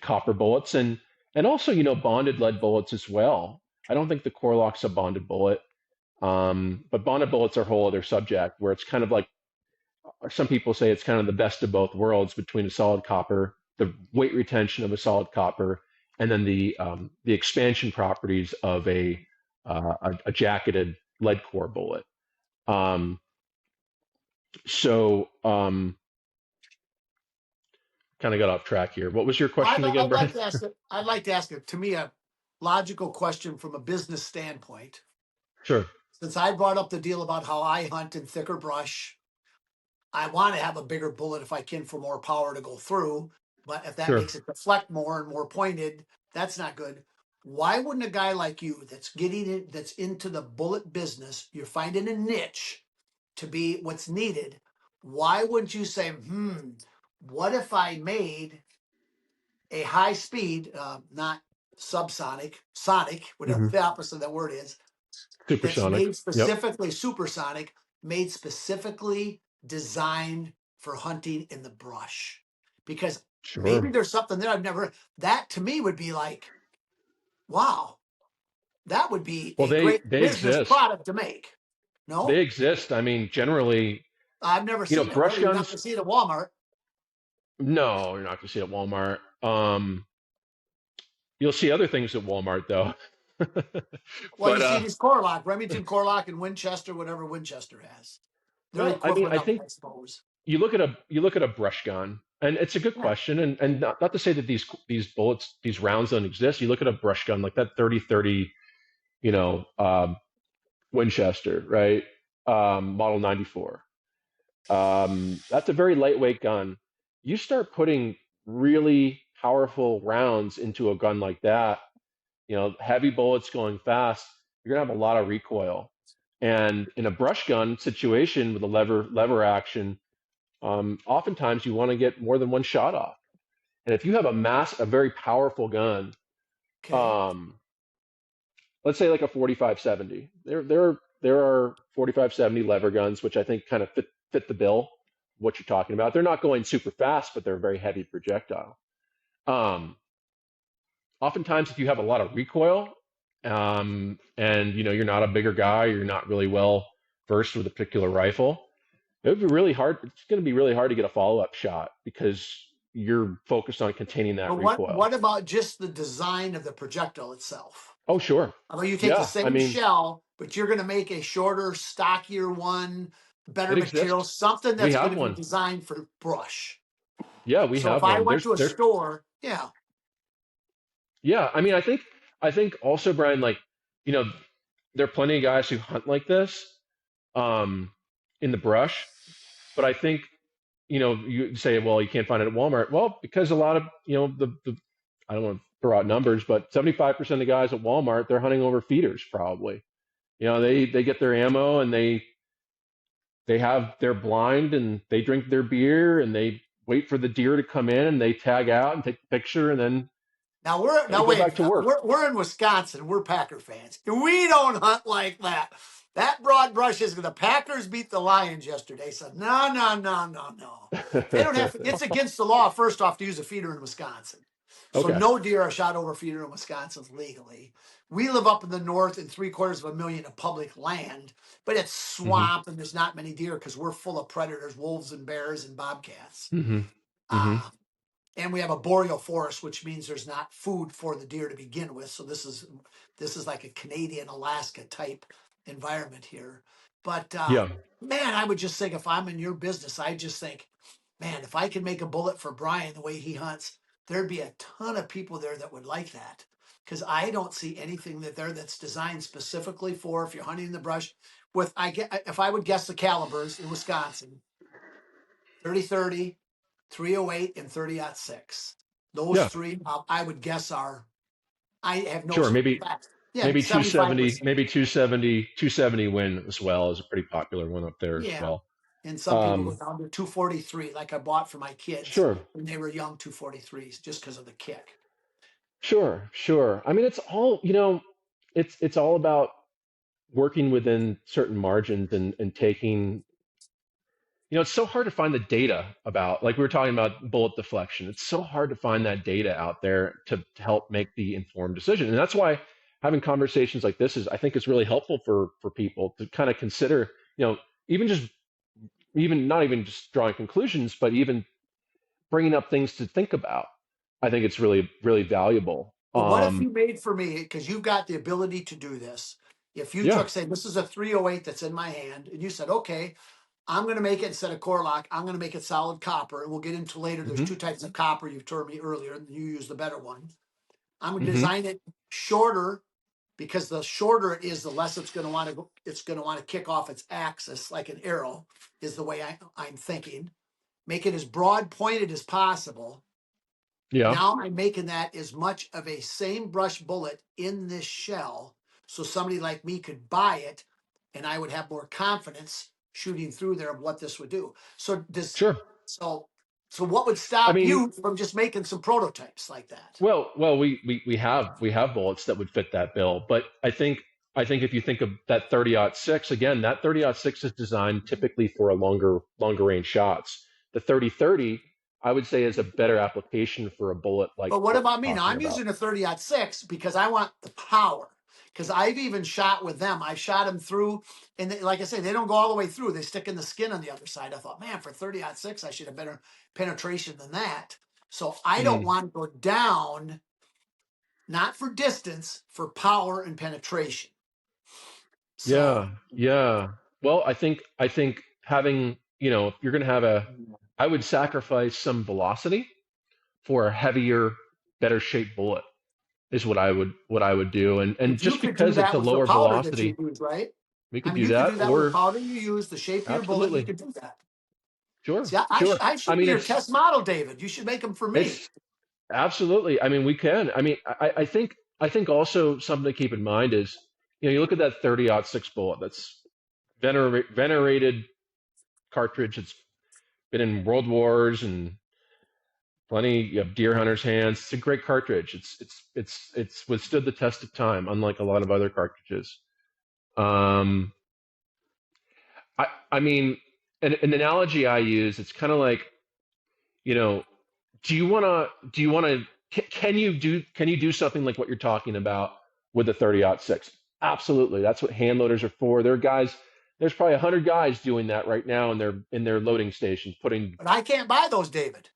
copper bullets and also bonded lead bullets as well. I don't think the core lock's a bonded bullet, but bonded bullets are a whole other subject, where it's kind of like, some people say it's kind of the best of both worlds between a solid copper, the weight retention of a solid copper, and then the expansion properties of a jacketed lead core bullet. So kind of got off track here. What was your question again, I'd Brian? like to ask I'd like to ask to me a logical question from a business standpoint. Sure. Since I brought up the deal about how I hunt in thicker brush, I want to have a bigger bullet if I can for more power to go through. But if that Sure. makes it deflect more and more pointed, that's not good. Why wouldn't a guy like you that's getting it, that's into the bullet business, you're finding a niche to be what's needed? Why wouldn't you say, what if I made a high speed, not subsonic, sonic, whatever Hmm. the opposite of that word is, that's Supersonic. made Yep. specifically supersonic, made specifically designed for hunting in the brush? Because maybe Sure. there's something there I've never, that to me would be like, wow, that would be Well, a they great they business exist. product to make. They No, exist. I mean, generally, I've never seen it. brush Well, you're not guns. going to see it at Walmart. No, you're not going to see it at Walmart. You'll see other things at Walmart though. Well, you But see these Corlock, Remington Corlock and Winchester, whatever Winchester has. They're the well, I mean, equivalent I of it, think I suppose. you look at a brush gun, and it's a good Yeah. question. And not to say that these bullets, these rounds don't exist. You look at a brush gun like that 30-30, you know, Winchester, right? Model 94. That's a very lightweight gun. You start putting really powerful rounds into a gun like that, heavy bullets going fast, you're gonna have a lot of recoil. And in a brush gun situation with a lever action, oftentimes you want to get more than one shot off. And if you have a very powerful gun, Okay. um, let's say like a 45-70, there are 45-70 lever guns which I think kind of fit the bill. What you're talking about, they're not going super fast, but they're a very heavy projectile. Um, Oftentimes if you have a lot of recoil, and you're not a bigger guy, you're not really well versed with a particular rifle, it would be really hard. It's going to be really hard to get a follow-up shot because you're focused on containing that But recoil. what about just the design of the projectile itself? Oh, sure. I mean, you take the Yeah. I same mean, shell, but you're going to make a shorter, stockier one, better it material, exists. something We that's going have to be one. designed for brush. Yeah, we So if have I one. went to a There's store, yeah, Yeah. I mean, I think also, Brian, like, you know, there are plenty of guys who hunt like this, um, in the brush, but I think, you say, well, you can't find it at Walmart. Well, because a lot of, the I don't want to throw out numbers, but 75% of guys at Walmart, they're hunting over feeders probably. They get their ammo, and they're blind, and they drink their beer, and they wait for the deer to come in, and they tag out and take the picture, and then they now go wait a back minute. to work. We're in Wisconsin. We're Packer fans. We don't hunt like that. That broad brush is the Packers beat the Lions yesterday. So no, no, no, no, no. They don't have. It's against the law. First off, to use a feeder in Wisconsin. So Okay. no deer are shot over feeder in Wisconsin legally. We live up in the north in 750,000 of public land, but it's Hmm. swamp and there's not many deer because we're full of predators, wolves and bears and bobcats. Hmm. Hmm. Uh, and we have a boreal forest, which means there's not food for the deer to begin with. So this is like a Canadian Alaska type environment here. But Yeah. man, I would just think if I'm in your business, I just think, man, if I could make a bullet for Brian the way he hunts, there'd be a ton of people there that would like that. Because I don't see anything that's designed specifically for if you're hunting in the brush. With I get if I would guess the calibers in Wisconsin, 30-30, 308, and 30-06. Those Yeah. three, I would guess are. I have no Sure. Maybe facts. Yeah, maybe 270, 75%. maybe 270 win as well is a pretty popular one up there as Yeah, well. and some people go Um, down to 243, like I bought for my kids sure. when they were young 243s, just because of the kick. Sure. Sure. I mean, it's all about working within certain margins, and taking, it's so hard to find the data about, like we were talking about bullet deflection. It's so hard to find that data out there to help make the informed decision. And that's why having conversations like this I think is really helpful for people to kind of consider, even just, even not even just drawing conclusions, but even bringing up things to think about. I think it's really, really valuable. Well, what if Um, you made for me, because you've got the ability to do this, if you yeah. took, say, this is a 308 that's in my hand, and you said, okay, I'm going to make it instead of core lock, I'm going to make it solid copper. And we'll get into later. There's Hmm. two types of copper you've told me earlier, and you use the better one. I'm going to Hmm. design it shorter because the shorter it is, the less it's going to want to go, it's going to want to kick off its axis like an arrow is the way I'm thinking. Make it as broad pointed as possible. Yeah. Now I'm making that as much of a same brush bullet in this shell, so somebody like me could buy it, and I would have more confidence shooting through there of what this would do. So Sure. so so what would I stop mean, you from just making some prototypes like that? well, we have bullets that would fit that bill, but I think if you think of that 30-06, again, that 30-06 is designed typically for a longer range shots. The 30-30, I would say, is a better application for a bullet like But what what about we're me? Now talking I'm about. using a 30-06 because I want the power. Because I've even shot with them. I've shot them through, and they, like I say, they don't go all the way through. They stick in the skin on the other side. I thought, man, for 30-06, I should have better penetration than that. So I don't Mm, want to go down, not for distance, for power and penetration. So yeah, yeah. Well, I think having, if you're gonna have I would sacrifice some velocity for a heavier, better shaped bullet is what I would do. And but you just could do because it's that a with the lower powder that you velocity, use, right? we I could mean, do you could that. do that with the Or powder you use, the shape of your bullet. You absolutely, could do that. sure, See, sure. I I should be mean, your test model, David. You should make them for me. it's absolutely. I mean, we can. I mean, I think also something to keep in mind is, you look at that 30-06 bullet. That's venerated cartridge. It's been in world wars and plenty of deer hunters' hands. It's a great cartridge. It's withstood the test of time, unlike a lot of other cartridges. Um, I mean, an analogy I use, it's kind of like, you know, can you do something like what you're talking about with the 30-06? Absolutely. That's what hand loaders are for. There's probably 100 guys doing that right now in their loading stations, putting. But I can't buy those, David.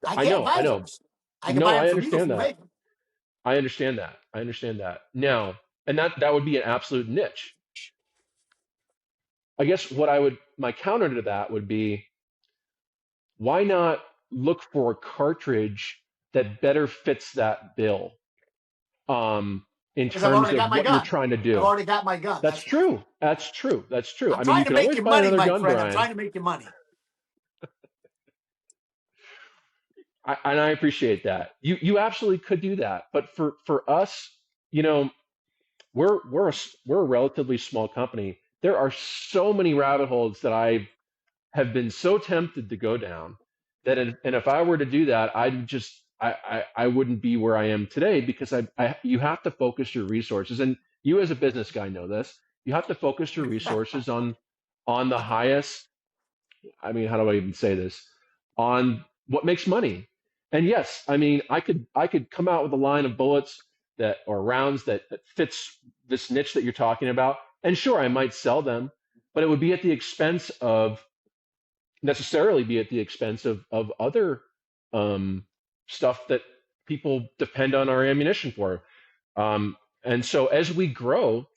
I I can't know, I buy know. those. I can No, buy them I from you if understand you that. make them. I understand that. I understand that. Now, and that would be an absolute niche. I guess my counter to that would be, why not look for a cartridge that better fits that bill, in Because I've terms already got of my what you're gun. trying to I've do? already got my gun. That's That's why. true. That's true. That's true. I'm I mean, trying you to can make always you buy money, another my gun, friend. I'm Brian. trying to make you money. And I appreciate that. You absolutely could do that. But for us, you know, we're a relatively small company. There are so many rabbit holes that I have been so tempted to go down, and if I were to do that, I wouldn't be where I am today, because you have to focus your resources, and you as a business guy know this. You have to focus your resources on the highest. I mean, how do I even say this? On what makes money. And yes, I mean, I could come out with a line of bullets that or rounds that fits this niche that you're talking about, and sure, I might sell them, but it would be at the expense of necessarily be at the expense of other, stuff that people depend on our ammunition for. And so as we grow,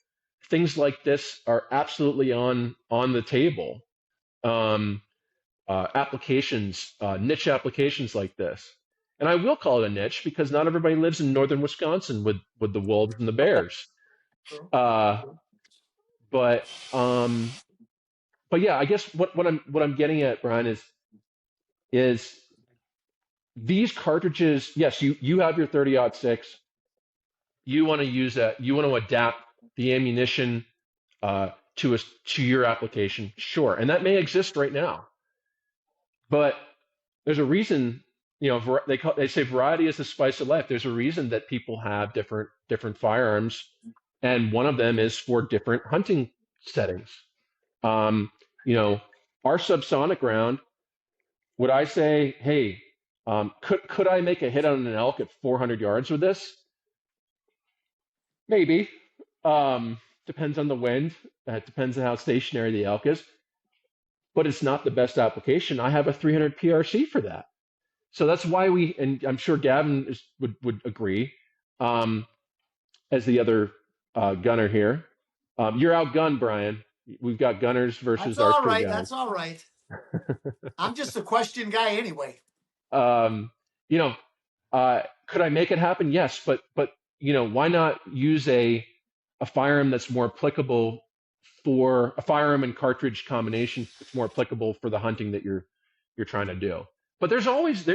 things like this are absolutely on the table. Um, niche applications like this. And I will call it a niche because not everybody lives in northern Wisconsin with the wolves and the bears. True. Uh, but um, but yeah, I guess what I'm getting at, Brian, is these cartridges. Yes, you have your 30-06. You want to use that. You want to adapt the ammunition, to your application. Sure, and that may exist right now, but there's a reason. They say variety is the spice of life. There's a reason that people have different firearms, and one of them is for different hunting settings. Um, you know, our subsonic round. Would I say, hey, could I make a hit on an elk at 400 yards with this? Maybe. Depends on the wind. It depends on how stationary the elk is. But it's not the best application. I have a 300 PRC for that. So that's why and I'm sure Gavin would agree. as the other gunner here. You're outgunned, Brian. We've got gunners That's versus all archery right. guys. That's all right. I'm just a question guy anyway. Um, you know, could I make it happen? Yes, but why not use a firearm that's more applicable for a firearm and cartridge combination that's more applicable for the hunting that you're trying to do. But there's always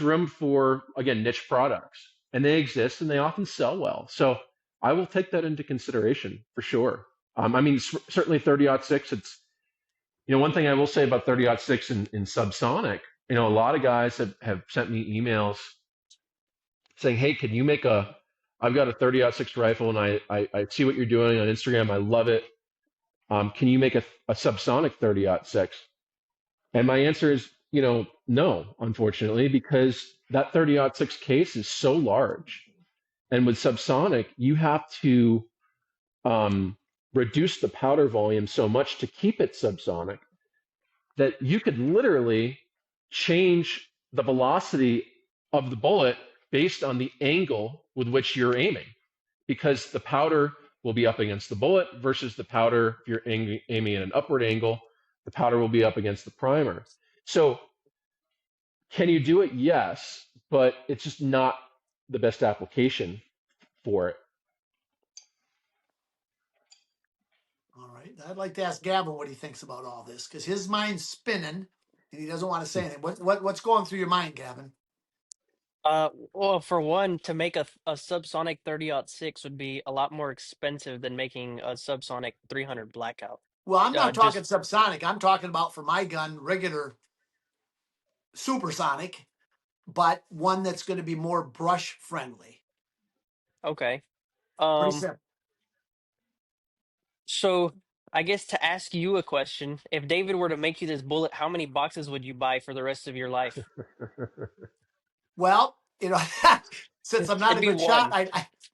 room for, again, niche products, and they exist and they often sell well. So I will take that into consideration for sure. I mean, certainly 30-06. It's one thing I will say about 30-06 in subsonic. A lot of guys have sent me emails saying, "Hey, can you make a? I've got a 30-06 rifle, and I see what you're doing on Instagram. I love it. Can you make a subsonic 30-06?" And my answer is, no, unfortunately, because that 30-06 case is so large, and with subsonic, you have to reduce the powder volume so much to keep it subsonic that you could literally change the velocity of the bullet based on the angle with which you're aiming, because the powder will be up against the bullet versus the powder, if you're aiming at an upward angle, the powder will be up against the primer. So can you do it? Yes, but it's just not the best application for it. All right. I'd like to ask Gavin what he thinks about all this because his mind's spinning and he doesn't want to say anything. What's going through your mind, Gavin? Well, for one, to make a subsonic 30-06 would be a lot more expensive than making a subsonic 300 blackout. Well, I'm not talking Just subsonic. I'm talking about for my gun, regular supersonic, but one that's going to be more brush friendly. okay. Pretty Um, simple. so I guess to ask you a question, if David were to make you this bullet, how many boxes would you buy for the rest of your life? Well, since I'm not It'd a be good shot, one.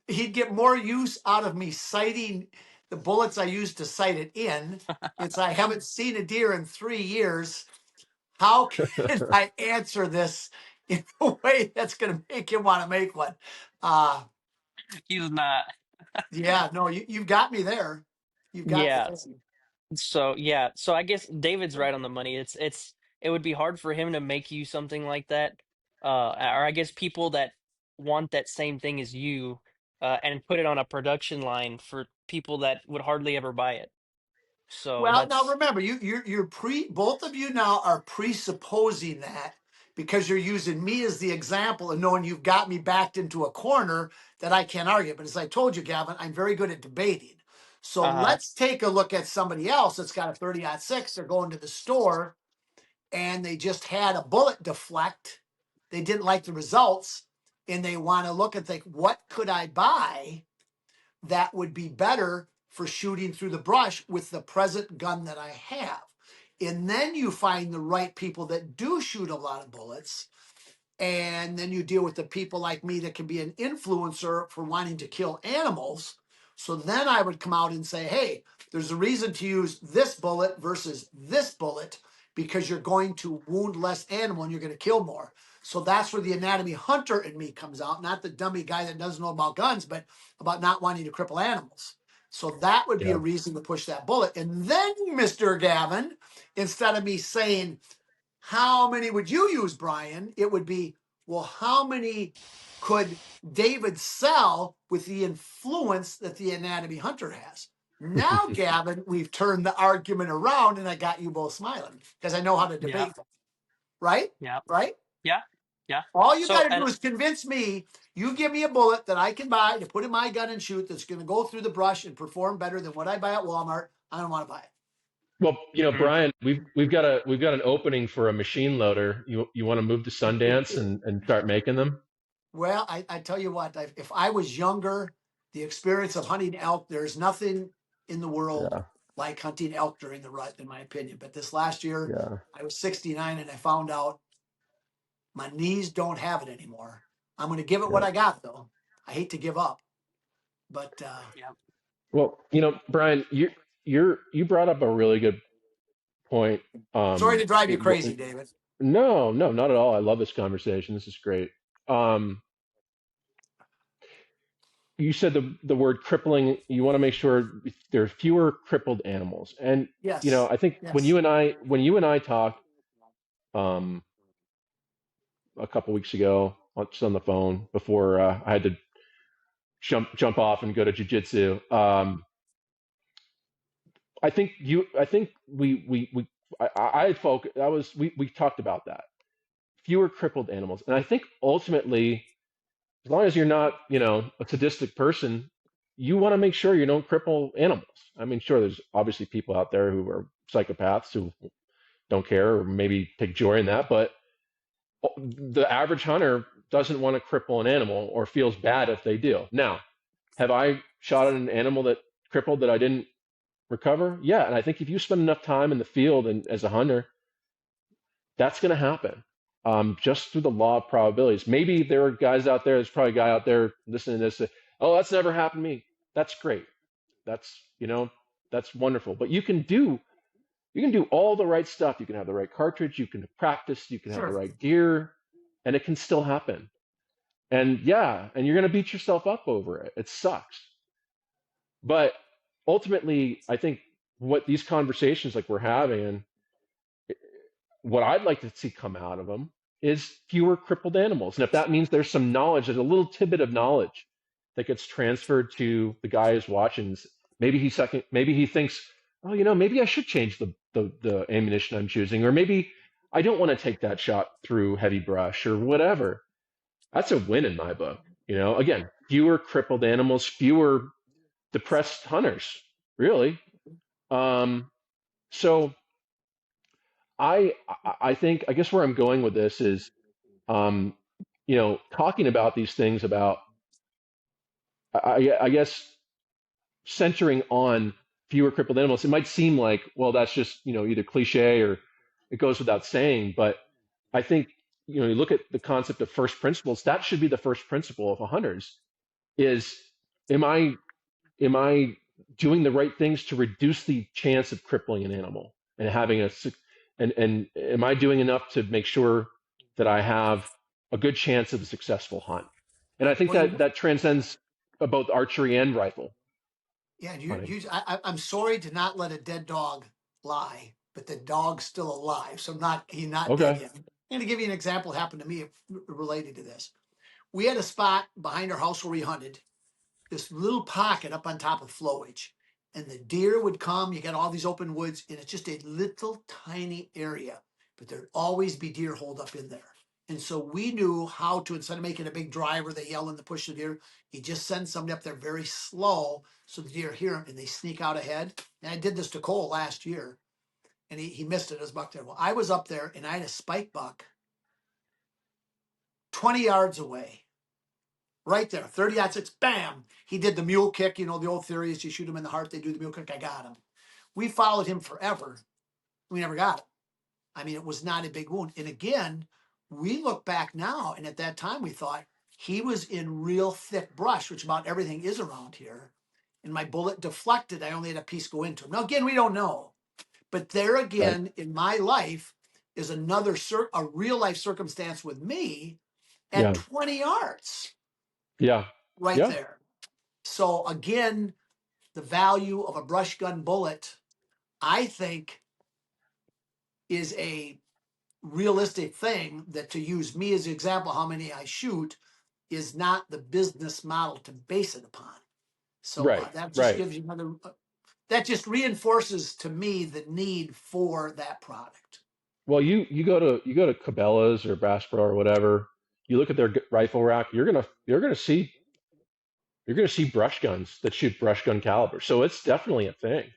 he'd get more use out of me sighting the bullets I used to sight it in. Since I haven't seen a deer in 3 years, how can I answer this in a way that's going to make him want to make one? He's not. Yeah, no, you've got me there. You've got me Yeah. there. So I guess David's right on the money. It would be hard for him to make you something like that. Or I guess people that want that same thing as you, and put it on a production line for people that would hardly ever buy it. So Well, now that's remember, you're both of you now are presupposing that because you're using me as the example and knowing you've got me backed into a corner that I can't argue. But as I told you, Gavin, I'm very good at debating. So uh-huh. let's take a look at somebody else that's got a 30-06. They're going to the store and they just had a bullet deflect. They didn't like the results and they want to look and think, what could I buy that would be better for shooting through the brush with the present gun that I have? And then you find the right people that do shoot a lot of bullets. And then you deal with the people like me that can be an influencer for wanting to kill animals. So then I would come out and say, hey, there's a reason to use this bullet versus this bullet because you're going to wound less animal and you're going to kill more. So that's where the anatomy hunter in me comes out, not the dummy guy that doesn't know about guns, but about not wanting to cripple animals. So that would be a Yeah. reason to push that bullet. And then, Mr. Gavin, instead of me saying, how many would you use, Brian? It would be, well, how many could David sell with the influence that the anatomy hunter has? Now, Gavin, we've turned the argument around and I got you both smiling because I know how to Yeah. debate them. Right? Yeah. Right? Yeah. Yeah. All you got So to do is convince me you give me a bullet that I can buy to put in my gun and shoot that's going to go through the brush and perform better than what I buy at Walmart. I don't want to buy it. Well, mm, Brian, we've got an opening for a machine loader. You want to move to Sundance and start making them? Well, I tell you what, if I was younger, the experience of hunting elk, there's nothing in the world Yeah, like hunting elk during the rut, in my opinion. But this last year, yeah, I was 69 and I found out my knees don't have it anymore. I'm going to give it what yeah. I got, though. I hate to give up, but yeah. Well, Brian, you brought up a really good point. sorry to drive you It, crazy, David. no, not at all. I love this conversation. This is great. Um, you said the word crippling. You want to make sure there are fewer crippled animals. And Yes. I think when Yes. you and I talked a couple weeks ago, just on the phone before I had to jump off and go to jujitsu. I think I had focused. We talked about that, fewer crippled animals, and I think ultimately, as long as you're not a sadistic person, you want to make sure you don't cripple animals. I mean, sure, there's obviously people out there who are psychopaths who don't care or maybe take joy in that, but the average hunter doesn't want to cripple an animal or feels bad if they do. Now, have I shot at an animal that crippled that I didn't recover? Yeah, and I think if you spend enough time in the field and as a hunter, that's going to happen. Just through the law of probabilities. Maybe there are guys out there. There's probably a guy out there listening to this. Oh, that's never happened to me. That's great. That's that's wonderful. But you can do all the right stuff. You can have the right cartridge. You can practice. You can have the Sure. right gear, and it can still happen. And yeah, and you're going to beat yourself up over it. It sucks. But ultimately, I think what these conversations like we're having and what I'd like to see come out of them is fewer crippled animals. And if that means there's some knowledge, there's a little tidbit of knowledge that gets transferred to the guy who's watching. Maybe he thinks, oh, maybe I should change the ammunition I'm choosing, or maybe I don't want to take that shot through heavy brush or whatever. That's a win in my book. Again, fewer crippled animals, fewer depressed hunters, really. So I think I guess where I'm going with this is, um, talking about these things about I guess centering on fewer crippled animals. It might seem like, well, that's just either cliche or it goes without saying, but I think you look at the concept of first principles. That should be the first principle of a hunter's is am I doing the right things to reduce the chance of crippling an animal and having and am I doing enough to make sure that I have a good chance of a successful hunt? And I think Well, that transcends both archery and rifle yeah. hunting. I'm sorry to not let a dead dog lie, but the dog's still alive, so he's not dead Okay. yet. I'm going to give you an example that happened to me related to this. We had a spot behind our house where we hunted, this little pocket up on top of flowage, and the deer would come. You got all these open woods, and it's just a little tiny area, but there'd always be deer holed up in there. And so we knew how to, instead of making a big drive or they yell and the push the deer, you just send somebody up there very slow so the deer hear them and they sneak out ahead. And I did this to Cole last year, and he missed it as buck there. Well, I was up there and I had a spike buck 20 yards away. Right there, 30-06, bam. He did the mule kick. The old theory is you shoot him in the heart, they do the mule kick. I got him. We followed him forever. We never got him. I mean, it was not a big wound. And again, we look back now, and at that time we thought he was in real thick brush, which about everything is around here. And my bullet deflected. I only had a piece go into him. Now, again, we don't know. But there Right. again, in my life, is a real life circumstance with me at Yeah. 20 yards Yeah. right Yeah. there. So again, the value of a brush gun bullet, I think, is a realistic thing that, to use me as an example, how many I shoot is not the business model to base it upon. So Right. that just Right. gives you another, that just reinforces to me the need for that product. Well, you go to Cabela's or Bass Pro or whatever. You look at their rifle rack. You're gonna see brush guns that shoot brush gun caliber. So it's definitely a thing.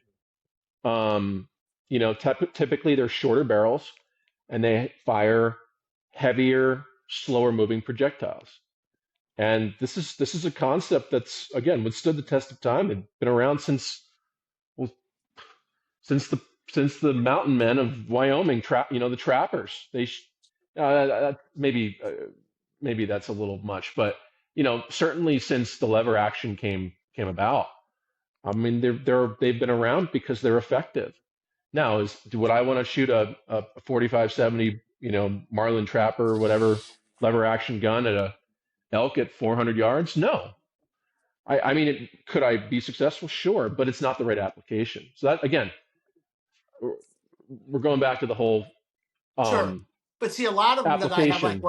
Typically they're shorter barrels and they fire heavier, slower moving projectiles. And this is a concept that's again withstood the test of time. It's been around well, since the mountain men of Wyoming the trappers. Maybe that's a little much, but certainly since the lever action came about. I mean, they've been around because they're effective. Now, would I want to shoot a 45-70, Marlin Trapper or whatever lever action gun at a elk at 400 yards? No. I mean, could I be successful? Sure, but it's not the right application. So that again, we're going back to the whole Sure. But see, a lot of them that I have, like application.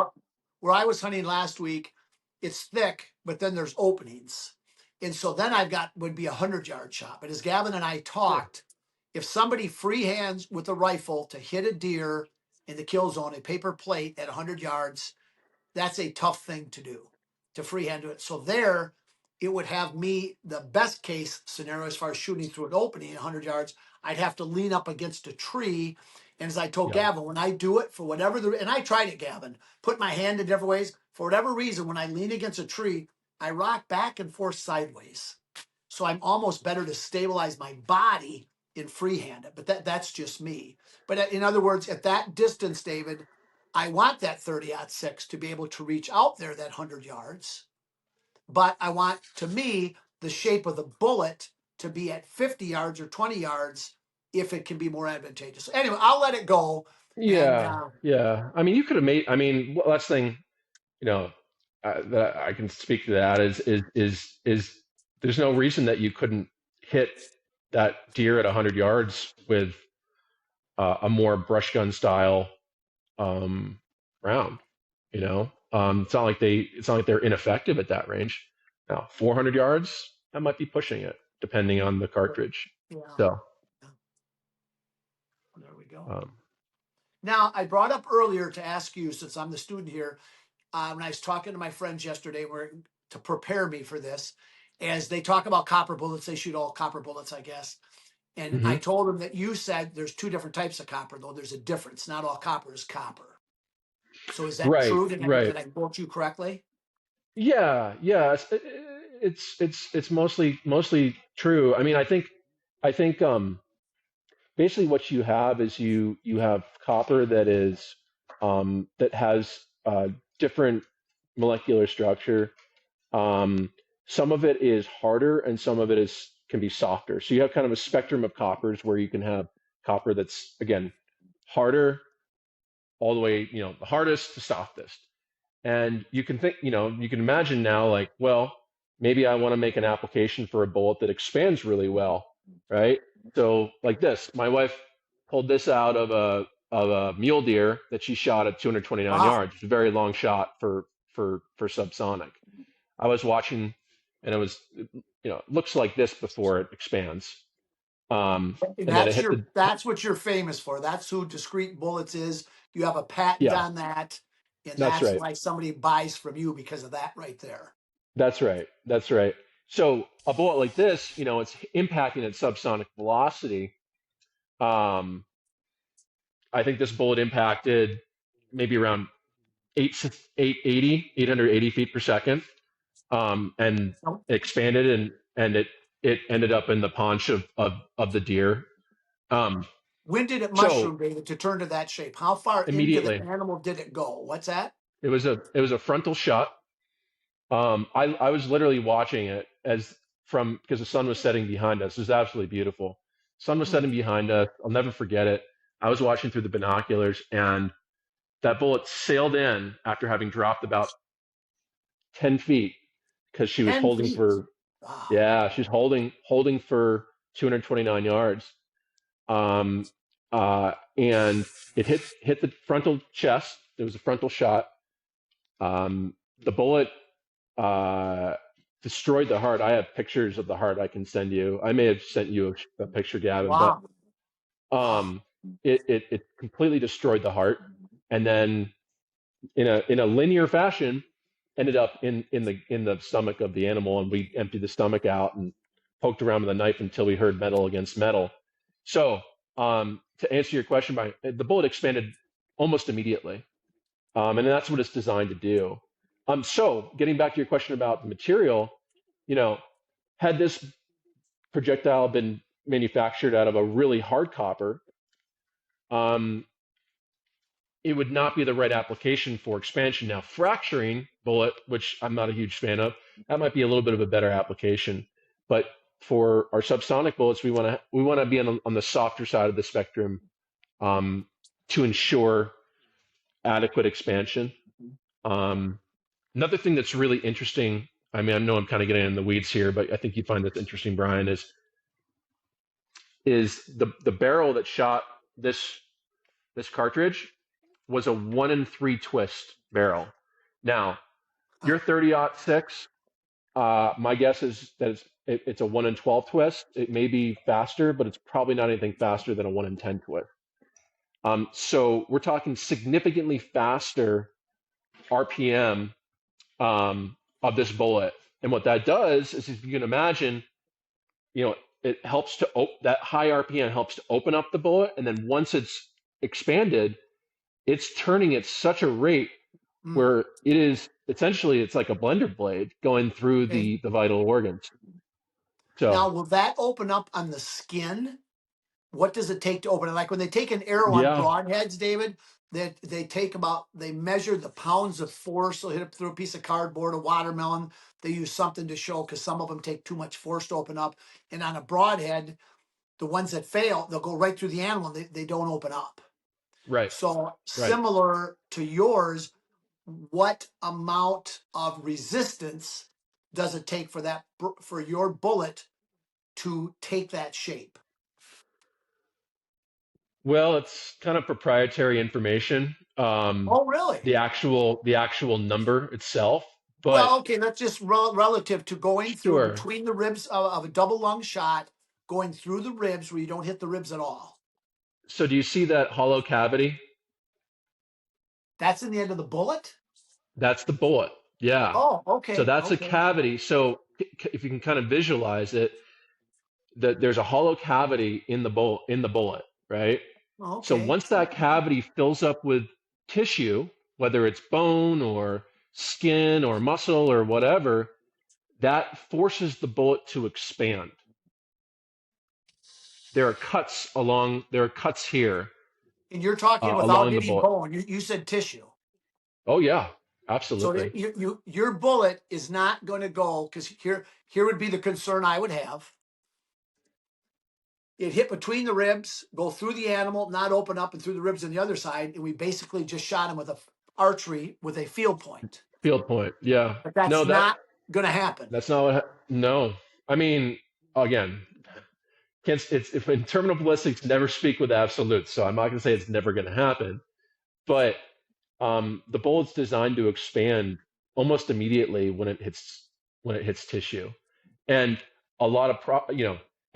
where I was hunting last week, it's thick, but then there's openings. And so then I've got would be 100-yard shot. But as Gavin and I Yeah. talked, if somebody freehands with a rifle to hit a deer in the kill zone, a paper plate at 100 yards, that's a tough thing to do, to freehand do it. So there, it would have me the best case scenario as far as shooting through an opening at 100 yards. I'd have to lean up against a tree. And as I told Yeah. Gavin, when I do it for whatever and I tried it, Gavin, put my hand in different ways. For whatever reason, when I lean against a tree, I rock back and forth sideways. So I'm almost better to stabilize my body in freehand it. But that's just me. But in other words, at that distance, David, I want that 30-06 to be able to reach out there that 100 yards. But I want, to me, the shape of the bullet to be at 50 yards or 20 yards if it can be more advantageous. So anyway, I'll let it go. And Yeah. Yeah. I mean, you could have made. I mean, last thing that I can speak to that is there's no reason that you couldn't hit that deer at 100 yards with a more brush gun style round. It's not like they're ineffective at that range. Now, 400 yards, that might be pushing it, depending on the cartridge. yeah, So, there we go. um, Now, I brought up earlier to ask you, since I'm the student here, when I was talking to my friends yesterday, to prepare me for this, as they talk about copper bullets, they shoot all copper bullets, I guess. And I mhm. told them that you said there's two different types of copper, though there's a difference. Not all copper is copper. So is that Right, true? right. Did I quote you correctly? Yeah, yeah. It's mostly true. I mean, I think basically what you have is you have copper that has different molecular structure. Some of it is harder and some of it is can be softer. So you have kind of a spectrum of coppers where you can have copper that's again harder all the way, the hardest to softest. And you can think, you can imagine now, like, well, maybe I want to make an application for a bullet that expands really well, right? So, like this, my wife pulled this out of a mule deer that she shot at 229 Wow. yards. It's a very long shot for subsonic. I was watching, and it looks like this before it expands. And And then it hit that's what you're famous for. That's who Discreet Bullets is. You have a patent yeah, on that. And that's that's right. why somebody buys from you, because of that right there. That's right. That's right. So a bullet like this, it's impacting at subsonic velocity. Um, I think this bullet impacted maybe around 880 feet per second, and expanded and it ended up in the paunch of the deer. Um, When did it so mushroom, David, to turn to that shape? How far into the immediately, animal did it go? What's that? it was a frontal shot. I was literally watching it because the sun was setting behind us. It was absolutely beautiful. Sun was Hmm. setting behind us. I'll never forget it. I was watching through the binoculars, and that bullet sailed in after having dropped about 10 feet because she was 10 holding feet. for, Wow. yeah, she's holding for 229 yards. And it hit the frontal chest. It was a frontal shot. The bullet uh, destroyed the heart. I have pictures of the heart I can send you. I may have sent you a picture, Gavin, but Wow. Wow. it completely destroyed the heart, and then in a linear fashion ended up in the stomach of the animal, and we emptied the stomach out and poked around with a knife until we heard metal against metal. So to answer your question, the bullet expanded almost immediately, and that's what it's designed to do. So getting back to your question about the material, had this projectile been manufactured out of a really hard copper, um, it would not be the right application for expansion. Now, fracturing bullet, which I'm not a huge fan of, that might be a little bit of a better application. But for our subsonic bullets, we want to be on the softer side of the spectrum, to ensure adequate expansion. Um, Another thing that's really interesting I mean, I know I'm kind of getting in the weeds here, but I think you find this interesting, Brian, is the barrel that shot this cartridge was a 1 in 3 twist barrel. Now, your 30-06, my guess is that it's a 1 in 12 twist. It may be faster, but it's probably not anything faster than a 1 in 10 twist. So we're talking significantly faster RPM of this bullet. And what that does is, if you can imagine, it helps to that high RPM helps to open up the bullet, and then once it's expanded, it's turning at such a rate where it is essentially, it's like a blender blade going through Okay. the vital organs. So Now, will that open up on the skin? What does it take to open it? Like when they take an arrow on yeah, broadheads, David, that they measure the pounds of force. They'll hit it through a piece of cardboard, a watermelon. They use something to show, because some of them take too much force to open up. And on a broadhead, the ones that fail, they'll go right through the animal. They don't open up. right, So right. similar to yours, what amount of resistance does it take for your bullet to take that shape? Well, it's kind of proprietary information. Oh, really? The actual number itself, but Well, okay, that's just relative to going through sure. between the ribs of a double lung shot, going through the ribs where you don't hit the ribs at all. So do you see that hollow cavity? That's in the end of the bullet? That's the bullet. Yeah. Oh, So okay, that's a okay, cavity. So if you can kind of visualize it, that there's a hollow cavity in the bullet, right? So okay. once that cavity fills up with tissue, whether it's bone or skin or muscle or whatever, that forces the bullet to expand. There are cuts here And you're talking without along the hitting bullet. bone. You said tissue. Oh yeah, So absolutely. your bullet is not going to go, because here would be the concern I would have. It hit between the ribs, go through the animal, not open up, and through the ribs on the other side, and we basically just shot him with a archery with a field point. Field point. Yeah. But that's No, not going to happen. that's not what. No, I mean, again, if in terminal ballistics never speak with absolutes, so I'm not going to say it's never going to happen, but the bullet's designed to expand almost immediately when it hits tissue, and a lot of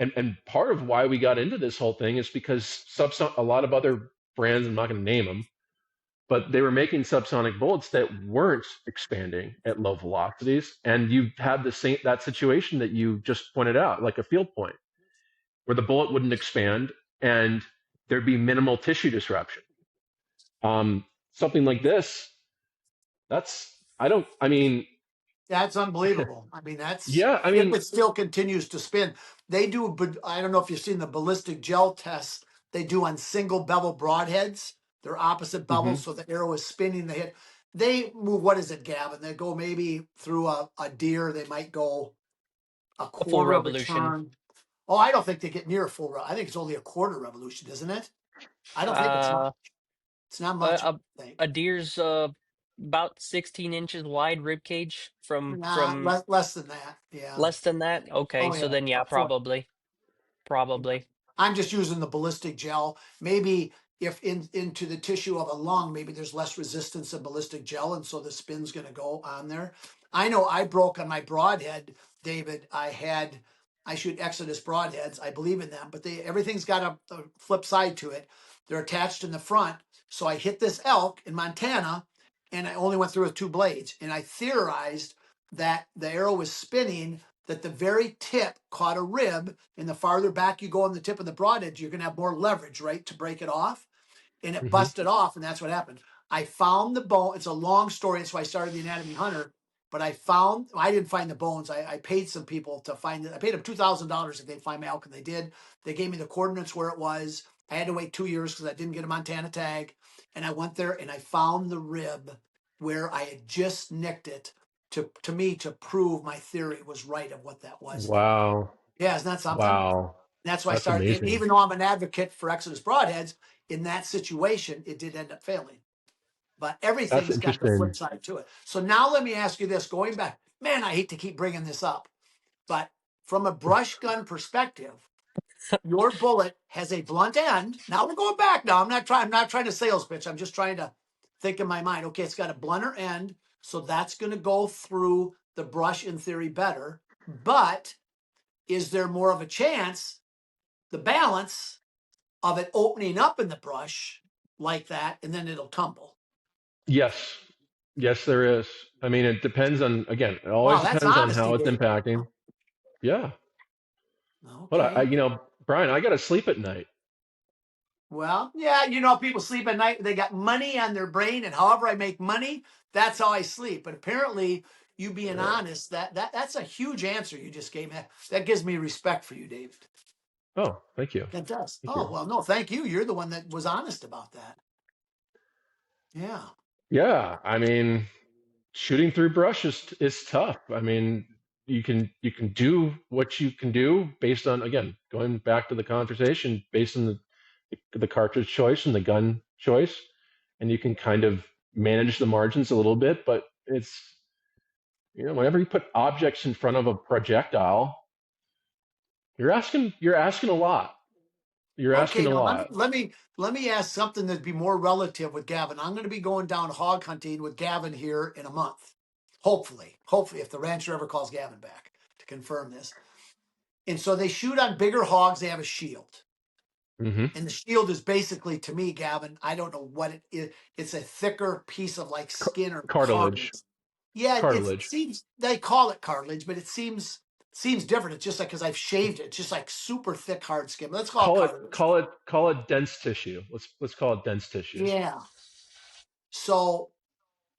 and part of why we got into this whole thing is because a lot of other brands, I'm not going to name them, but they were making subsonic bullets that weren't expanding at low velocities, and you had that situation that you just pointed out, like a field point, where the bullet wouldn't expand and there'd be minimal tissue disruption. Something like this, That's unbelievable. I mean, yeah, I if mean, it still continues to spin. They do, but I don't know if you've seen the ballistic gel tests they do on single bevel broadheads. They're opposite bevels, so the arrow is spinning. They move, what is it, Gavin? They go maybe through a deer. They might go a A full quarter of a revolution. turn. Oh, I don't think they get near a full. I think it's only a quarter revolution, isn't it? I don't think it's much. Uh, It's not a, much. I a, think. a deer's about 16 inches wide rib cage from Nah, less than that. Yeah. less than that. Okay, Oh so yeah. then yeah, A foot. probably. I'm just using the ballistic gel. Maybe if into the tissue of a lung, maybe there's less resistance of ballistic gel, and so the spin's going to go on there. I know I broke on my broadhead, David. I shoot Exodus broadheads. I believe in them, but everything's got a flip side to it. They're attached in the front. So I hit this elk in Montana, and I only went through with 2 blades. And I theorized that the arrow was spinning, that the very tip caught a rib, and the farther back you go on the tip of the broadhead, you're going to have more leverage, right, to break it off. And it busted off, and that's what happened. I found the bone. It's a long story. That's why I started the Anatomy Hunter. But I didn't find the bones. I paid some people to find it. I paid them $2,000 if they'd find my elk, and they did. They gave me the coordinates where it was. I had to wait 2 years because I didn't get a Montana tag. And I went there, and I found the rib where I had just nicked it to me to prove my theory was right of what that was. wow, Yeah, isn't that something? wow, That's why I that's started. And amazing. even though I'm an advocate for Exodus broadheads, in that situation, it did end up failing. But That's everything's got the interesting. flip side to it. So now let me ask you this: going back, man, I hate to keep bringing this up, but from a brush gun perspective, your bullet has a blunt end. Now we're going back. Now I'm not trying to sales pitch. I'm just trying to think in my mind. Okay, it's got a blunter end, so that's going to go through the brush in theory better. But is there more of a chance, the balance of it opening up in the brush like that, and then it'll tumble? Yes, yes, there is. I mean, it depends on, again, it Wow, always that's depends on honesty, how it's Dave. impacting. Yeah. But Okay. Brian, I got to sleep at night. Well, yeah, people sleep at night. They got money on their brain, and however I make money, that's how I sleep. But apparently, you being Yeah. honest, that's a huge answer you just gave me. That gives me respect for you, Dave. Oh, thank you. That does. Thank Oh you. well, no, thank you. You're the one that was honest about that. Yeah. Yeah. I mean, shooting through brush is tough. I mean, you can do what you can do based on, again, going back to the conversation, based on the cartridge choice and the gun choice, and you can kind of manage the margins a little bit, but it's, whenever you put objects in front of a projectile, you're asking a lot. You're asking Okay. a Now lot. let me ask something that'd be more relative with Gavin. I'm going to be going down hog hunting with Gavin here in a month. Hopefully, if the rancher ever calls Gavin back to confirm this. And so they shoot on bigger hogs. They have a shield. Hmm. And the shield is basically, to me, Gavin, I don't know what it is. It's a thicker piece of like skin or cartilage. Cartilage. Yeah, it Cartilage. seems they call it cartilage, but it seems different. It's just like because I've shaved it. It's just like super thick, hard skin. Let's call it Call it cartilage. call it call it dense tissue. Let's call it dense tissue. Yeah. So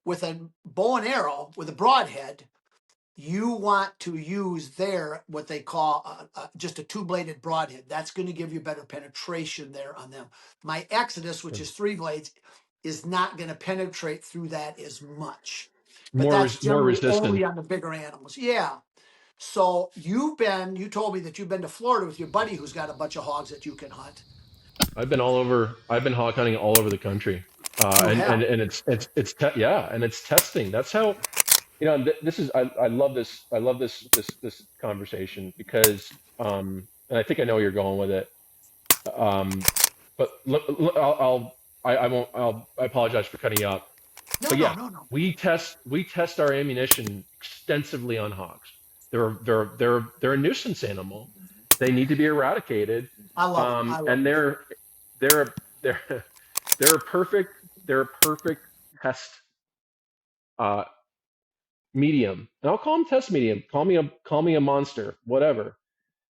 with a bow and arrow with a broadhead, you want to use there what they call just a two-bladed broadhead. That's going to give you better penetration there on them. My Exodus, which is 3 blades, is not going to penetrate through that as much. But that's More generally resistant. only on the bigger animals. Yeah. So you told me that you've been to Florida with your buddy who's got a bunch of hogs that you can hunt. I've been hog hunting all over the country, You have. and yeah, and it's testing. That's how, this is, I love this conversation because, and I think I know where you're going with it. Um, but I won't, I apologize for cutting you off. No, But no, yeah, no, no. we test our ammunition extensively on hogs. They're a nuisance animal. They need to be eradicated. I love them. I love And them. they're they're they're a perfect test uh, medium. And I'll call them test medium. Call me a monster, whatever.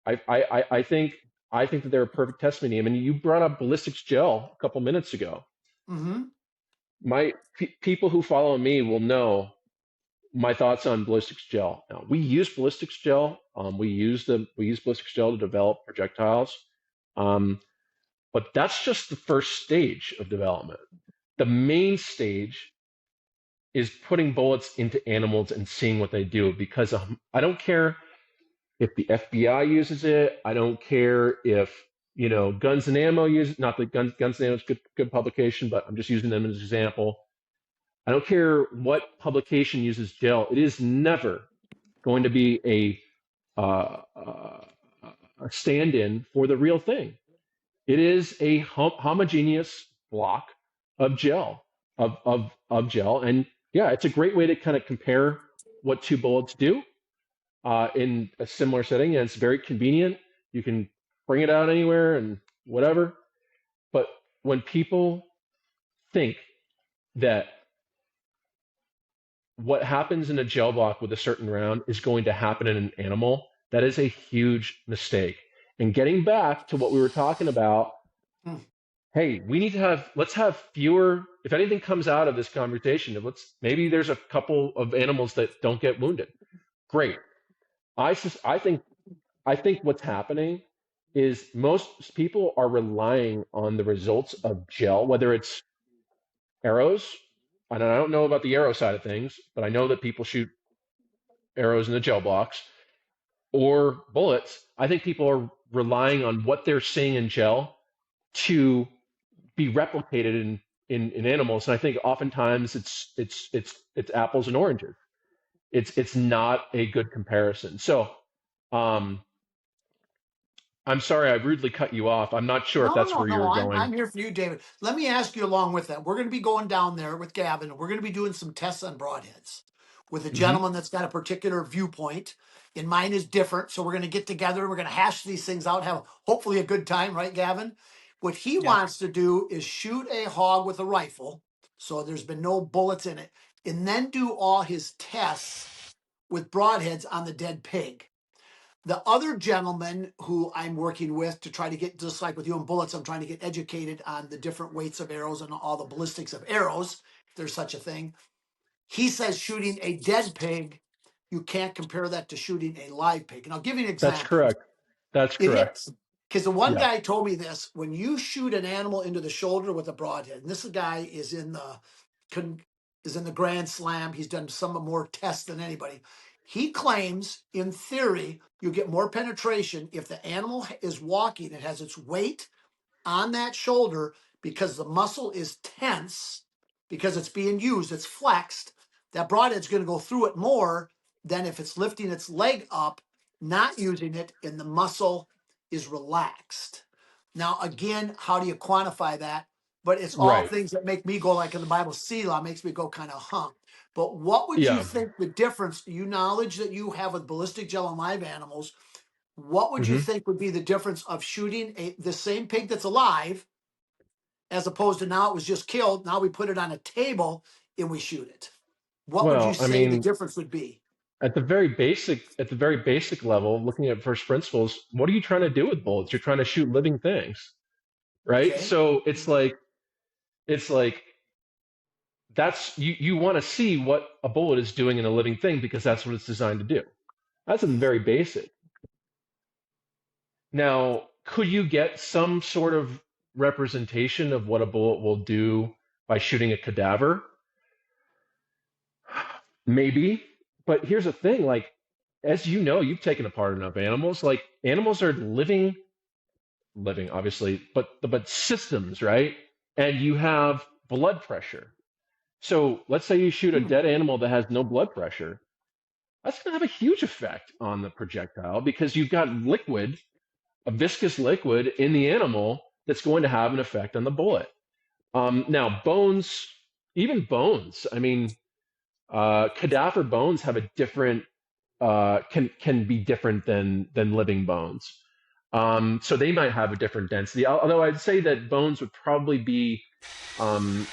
I think that they're a perfect test medium. And you brought up ballistics gel a couple minutes ago. Mm-hmm. My people who follow me will know my thoughts on ballistics gel. Now, we use ballistics gel. We use ballistics gel to develop projectiles, but that's just the first stage of development. The main stage is putting bullets into animals and seeing what they do. Because I don't care if the FBI uses it. I don't care if Guns and Ammo use. Not that Guns and Ammo is good publication, but I'm just using them as an example. I don't care what publication uses gel. It is never going to be a stand-in for the real thing. It is a homogeneous block of gel, of gel, and yeah, it's a great way to kind of compare what two bullets do in a similar setting, and it's very convenient. You can bring it out anywhere and whatever. But when people think that what happens in a gel block with a certain round is going to happen in an animal, that is a huge mistake. And getting back to what we were talking about, Hmm. hey, let's have fewer, if anything comes out of this conversation, maybe there's a couple of animals that don't get wounded. Great. I think what's happening is most people are relying on the results of gel, whether it's arrows. And I don't know about the arrow side of things, but I know that people shoot arrows in the gel box or bullets. I think people are relying on what they're seeing in gel to be replicated in animals. And I think oftentimes it's apples and oranges. it's not a good comparison. So, I'm sorry I rudely cut you off. I'm not sure if No, that's no, where you no. were I'm going. here for you, David. Let me ask you along with that. We're going to be going down there with Gavin. We're going to be doing some tests on broadheads with a Hmm. gentleman that's got a particular viewpoint, and mine is different. So we're going to get together. We're going to hash these things out. Have hopefully a good time, right, Gavin? What he Yeah. wants to do is shoot a hog with a rifle, so there's been no bullets in it, and then do all his tests with broadheads on the dead pig. The other gentleman who I'm working with to try to get, just like with you and bullets, I'm trying to get educated on the different weights of arrows and all the ballistics of arrows, if there's such a thing. He says shooting a dead pig, you can't compare that to shooting a live pig. And I'll give you an That's example. correct. That's It correct. is. Because the one Yeah. guy told me this, when you shoot an animal into the shoulder with a broadhead, and this guy is in the Grand Slam, he's done some more tests than anybody. He claims, in theory, you get more penetration if the animal is walking, it has its weight on that shoulder because the muscle is tense, because it's being used, it's flexed. That broadhead's going to go through it more than if it's lifting its leg up, not using it, and the muscle is relaxed. Now, again, how do you quantify that? But it's all Right. things that make me go, like in the Bible, Selah makes me go kind of huh. But what would you Yeah. think the difference, you knowledge that you have with ballistic gel and live animals, what would you Hmm. think would be the difference of shooting the same pig that's alive, as opposed to now it was just killed, now we put it on a table and we shoot it? What would you Well, I say the mean, difference would be? at the very basic level, looking at first principles, what are you trying to do with bullets? You're trying to shoot living things, right? Okay. So it's like that's you want to see what a bullet is doing in a living thing because that's what it's designed to do. That's a very basic. Now, could you get some sort of representation of what a bullet will do by shooting a cadaver? Maybe. But here's the thing, like, as you know, you've taken apart enough animals. Like, animals are living, obviously, but systems, right? And you have blood pressure. So let's say you shoot a Hmm. dead animal that has no blood pressure. That's going to have a huge effect on the projectile because you've got liquid, a viscous liquid in the animal that's going to have an effect on the bullet. Now, bones, even bones, I mean, cadaver bones have a different, can be different than living bones. So they might have a different density. Although I'd say that bones would probably be um,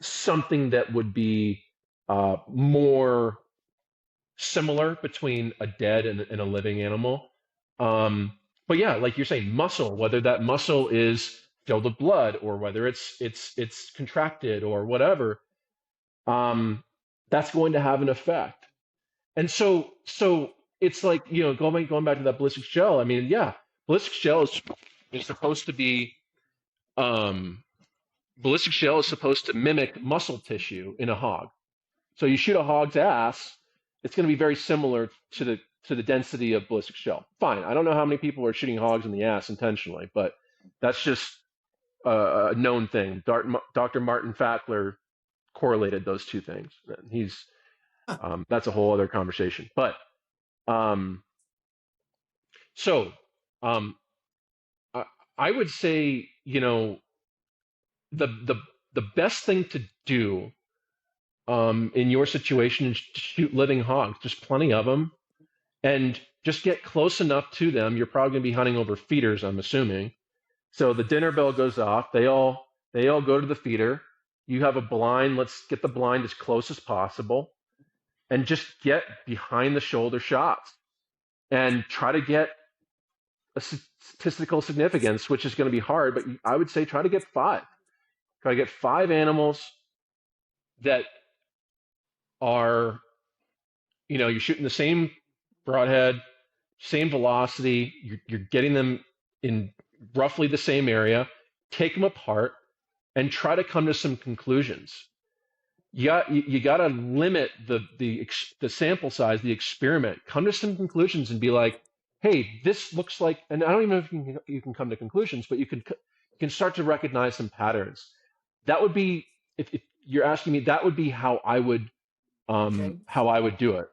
something that would be more similar between a dead and a living animal. But yeah, like you're saying, muscle, whether that muscle is filled with blood or whether it's contracted or whatever, that's going to have an effect. And so it's like, going back to that ballistics gel. I mean, yeah, ballistics gel is supposed to be um, ballistic gel is supposed to mimic muscle tissue in a hog. So you shoot a hog's ass, it's going to be very similar to the density of ballistic gel. Fine. I don't know how many people are shooting hogs in the ass intentionally, but that's just a known thing. Dr. Martin Fackler correlated those two things. He's that's a whole other conversation. But um, so um, I, I would say the the best thing to do in your situation is to shoot living hogs, just plenty of them, and just get close enough to them. You're probably going to be hunting over feeders, I'm assuming. So the dinner bell goes off. They all go to the feeder. You have a blind. Let's get the blind as close as possible, and just get behind the shoulder shots, and try to get a statistical significance, which is going to be hard. But I would say try to get five. Try to get five animals that are, you're shooting the same broadhead, same velocity. You're getting them in roughly the same area. Take them apart and try to come to some conclusions. You got to limit the sample size, the experiment. Come to some conclusions and be like, hey, this looks like. And I don't even know if you can come to conclusions, but you can start to recognize some patterns. That would be, if you're asking me, that would be how I would Okay. do it.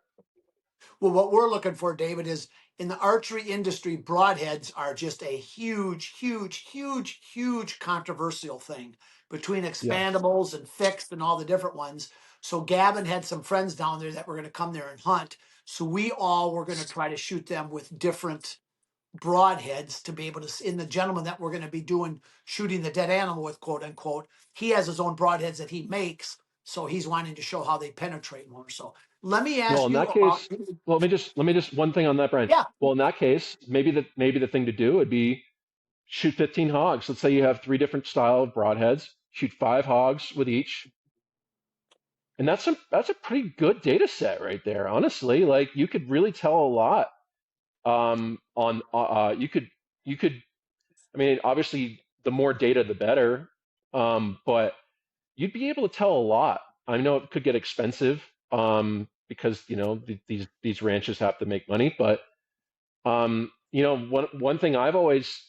Well, what we're looking for, David, is in the archery industry, broadheads are just a huge, huge, huge, huge controversial thing between Yeah. expandables and fixed and all the different ones. So Gavin had some friends down there that were going to come there and hunt. So we all were going to try to shoot them with different broadheads to be able to. In the gentleman that we're going to be doing shooting the dead animal with, quote unquote, he has his own broadheads that he makes. So he's wanting to show how they penetrate more. So let me Well, ask in you that about. case, well, let me just one thing on that, Brian. Yeah. Well, in that case, maybe the thing to do would be shoot 15 hogs. Let's say you have 3 different style of broadheads. Shoot 5 hogs with each, and that's a pretty good data set right there. Honestly, like you could really tell a lot. On you could. I mean, obviously, the more data, the better. But you'd be able to tell a lot. I know it could get expensive, because these ranches have to make money. But one thing I've always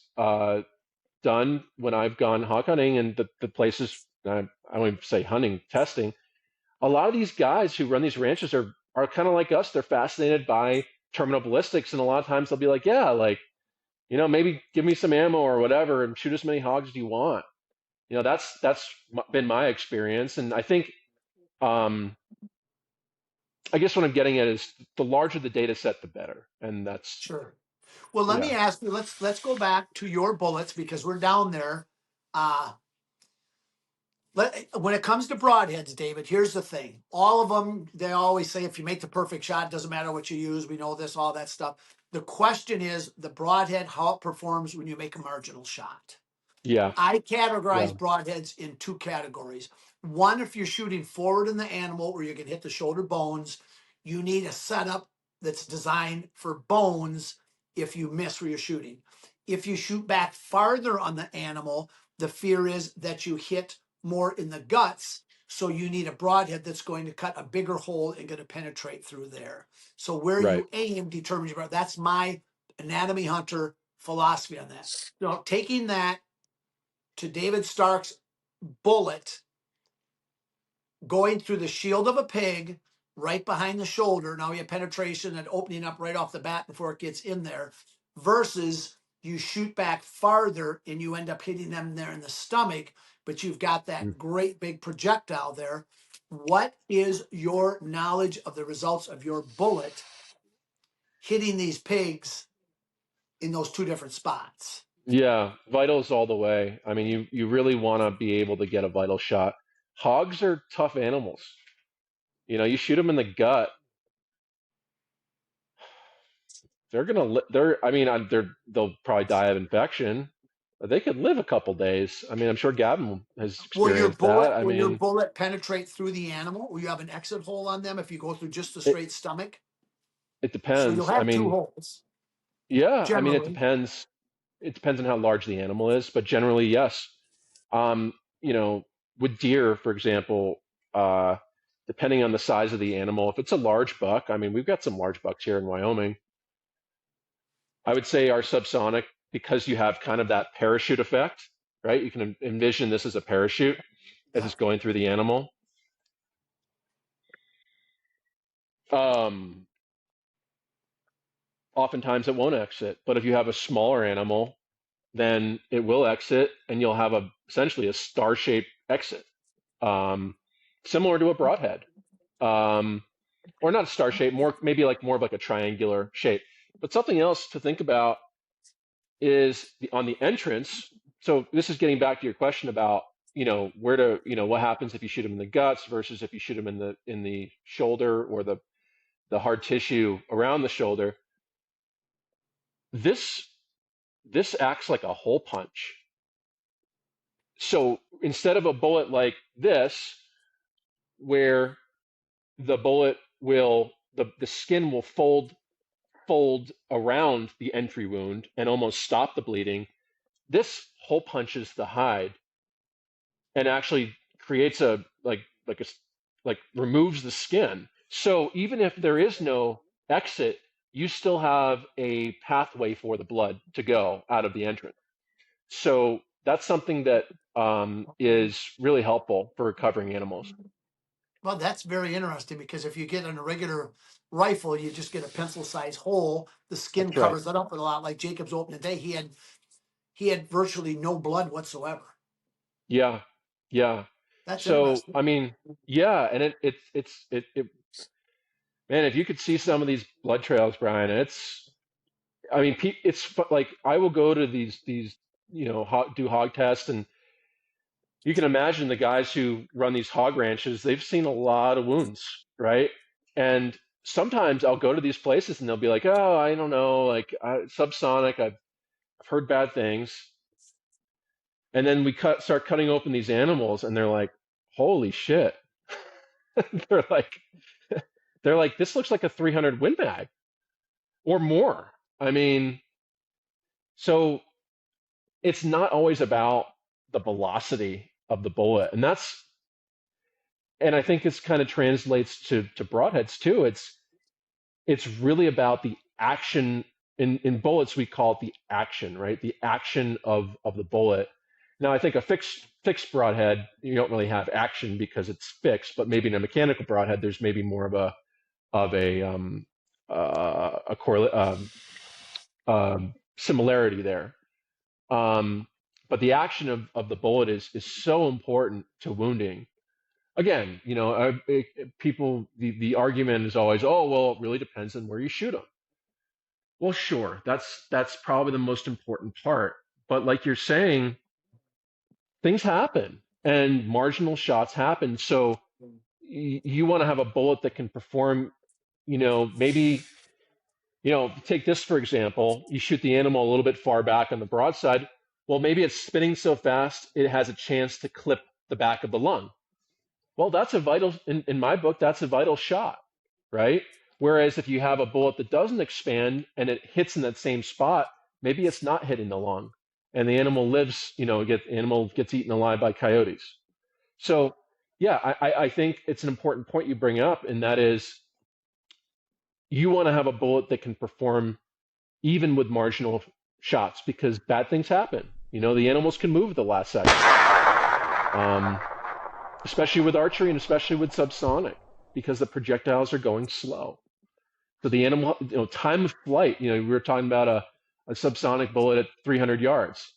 done when I've gone hawk hunting, and the places I won't even say hunting, testing. A lot of these guys who run these ranches are kind of like us. They're fascinated by terminal ballistics, and a lot of times they'll be like, yeah, like maybe give me some ammo or whatever, and shoot as many hogs as you want. That's been my experience, and I think, I guess what I'm getting at is the larger the data set, the better, and that's Sure. Well, let me yeah, ask you. Let's go back to your bullets because we're down there. Uh, when it comes to broadheads, David, here's the thing. All of them, they always say if you make the perfect shot, it doesn't matter what you use. We know this, all that stuff. The question is the broadhead, how it performs when you make a marginal shot. yeah, I yeah, categorize broadheads in 2 categories. One, if you're shooting forward in the animal where you can hit the shoulder bones, you need a setup that's designed for bones if you miss where you're shooting. If you shoot back farther on the animal, the fear is that you hit more in the guts. So you need a broadhead that's going to cut a bigger hole and going to penetrate through there. So where right, you aim determines your. That's my anatomy hunter philosophy on that. So taking that to David Stark's bullet going through the shield of a pig right behind the shoulder. Now you have penetration and opening up right off the bat before it gets in there, versus you shoot back farther and you end up hitting them there in the stomach, but you've got that mm. great big projectile there. What is your knowledge of the results of your bullet hitting these pigs in those 2 different spots? Yeah, vitals all the way. I mean, you really want to be able to get a vital shot. Hogs are tough animals. You shoot them in the gut, they're gonna they're I mean they'll probably die of infection, but they could live a couple days. I mean, I'm sure Gavin has Will your experienced that. bullet I will your mean, bullet penetrate through the animal? Will you have an exit hole on them if you go through just the it straight stomach? it So you'll depends. I have two mean, holes yeah, I mean it generally. depends. It depends on how large the animal is, but generally yes. Um, you know, with deer, for example, uh, depending on the size of the animal, if it's a large buck, I mean, we've got some large bucks here in Wyoming. I would say our subsonic, because you have kind of that parachute effect, right? You can envision this as a parachute as Yeah. it's going through the animal. Um, Oftentimes it won't exit, but if you have a smaller animal, then it will exit, and you'll have essentially a star-shaped exit, um, similar to a broadhead, um, or not a star shape, more of like a triangular shape. But something else to think about is on the entrance. So this is getting back to your question about what happens if you shoot them in the guts versus if you shoot them in the shoulder or the hard tissue around the shoulder. This acts like a hole punch. So instead of a bullet like this, where the bullet will the skin will fold around the entry wound and almost stop the bleeding, this hole punches the hide and actually creates like removes the skin. So even if there is no exit, you still have a pathway for the blood to go out of the entrance. So that's something that Okay. is really helpful for recovering animals. Well, that's very interesting because if you get an irregular rifle, you just get a pencil size hole. The skin That's right. covers it up a lot. Like Jacob's open today, he had virtually no blood whatsoever. Yeah, yeah. That's So interesting. I mean, yeah, and it man, if you could see some of these blood trails, Brian, I mean, like I will go to these do hog tests, and you can imagine the guys who run these hog ranches, they've seen a lot of wounds, right? And sometimes I'll go to these places and they'll be like, oh, I don't know, like subsonic, I've heard bad things. And then we start cutting open these animals and they're like, holy shit. they're like, they're like, this looks like a 300 Win Mag or more. I mean, so it's not always about the velocity of the bullet. And I think this kind of translates to broadheads too. It's really about the action. In bullets we call it the action, right? The action of the bullet. Now I think a fixed broadhead, you don't really have action because it's fixed, but maybe in a mechanical broadhead there's maybe more of a similarity there. But the action of the bullet is so important to wounding. Again, people, the argument is always, oh, well, it really depends on where you shoot them. Well, sure, that's probably the most important part. But like you're saying, things happen and marginal shots happen. So you want to have a bullet that can perform, maybe, take this for example, you shoot the animal a little bit far back on the broadside. Well, maybe it's spinning so fast, it has a chance to clip the back of the lung. Well, that's a vital, in my book, that's a vital shot, right? Whereas if you have a bullet that doesn't expand and it hits in that same spot, maybe it's not hitting the lung and the animal lives, animal gets eaten alive by coyotes. So yeah, I think it's an important point you bring up, and that is you want to have a bullet that can perform even with marginal shots because bad things happen. The animals can move at the last second. Especially with archery and especially with subsonic, because the projectiles are going slow. So the animal, time of flight, we were talking about a subsonic bullet at 300 yards.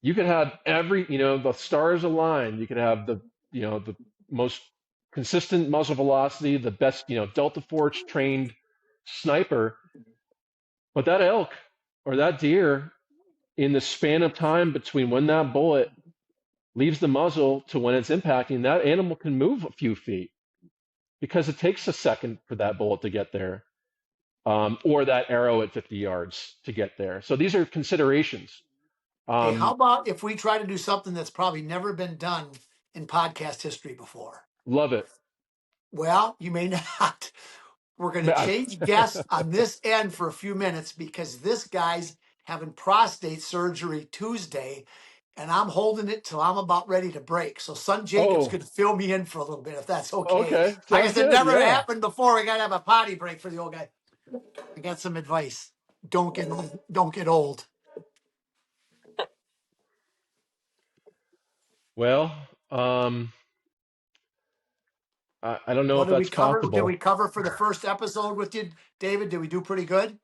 You could have the stars aligned. You could have the most consistent muzzle velocity, the best, Delta Force trained sniper. But that elk or that deer, in the span of time between when that bullet leaves the muzzle to when it's impacting, that animal can move a few feet because it takes a second for that bullet to get there, or that arrow at 50 yards to get there. So these are considerations. Hey, how about if we try to do something that's probably never been done in podcast history before? Love it. Well, you may not. We're going to change guests on this end for a few minutes because this guy's having prostate surgery Tuesday, and I'm holding it till I'm about ready to break. So Son Jacob's going to fill me in for a little bit if that's okay. Okay, I sounds guess it good. never Yeah. happened before. We got to have a potty break for the old guy. I got some advice. Don't get old. Well, I don't know What if did we that's cover? Did possible. we cover for the first episode with you, David? Did we do pretty good?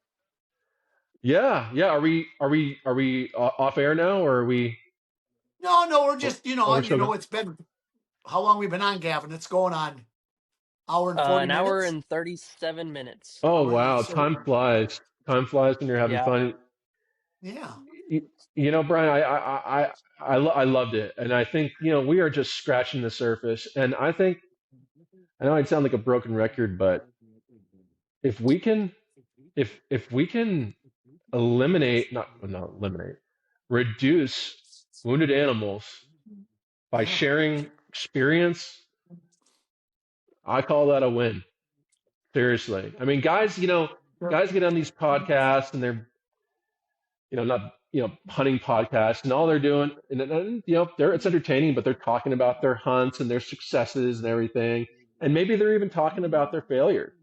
Yeah. Are we off air now, or are we? No, we're just we're still good? it's been how long we been on, Gavin? It's going on hour and 40 An hour minutes. and 37 minutes. Oh Hour and wow, so time flies. Time flies when you're having Yeah. fun. yeah. Brian, I loved it, and I think we are just scratching the surface. And I know I sound like a broken record, but if we can eliminate, not eliminate, reduce wounded animals by sharing experience, I call that a win. Seriously, I mean, guys get on these podcasts and they're not hunting podcasts, and all they're doing, and it's entertaining, but they're talking about their hunts and their successes and everything, and maybe they're even talking about their failures,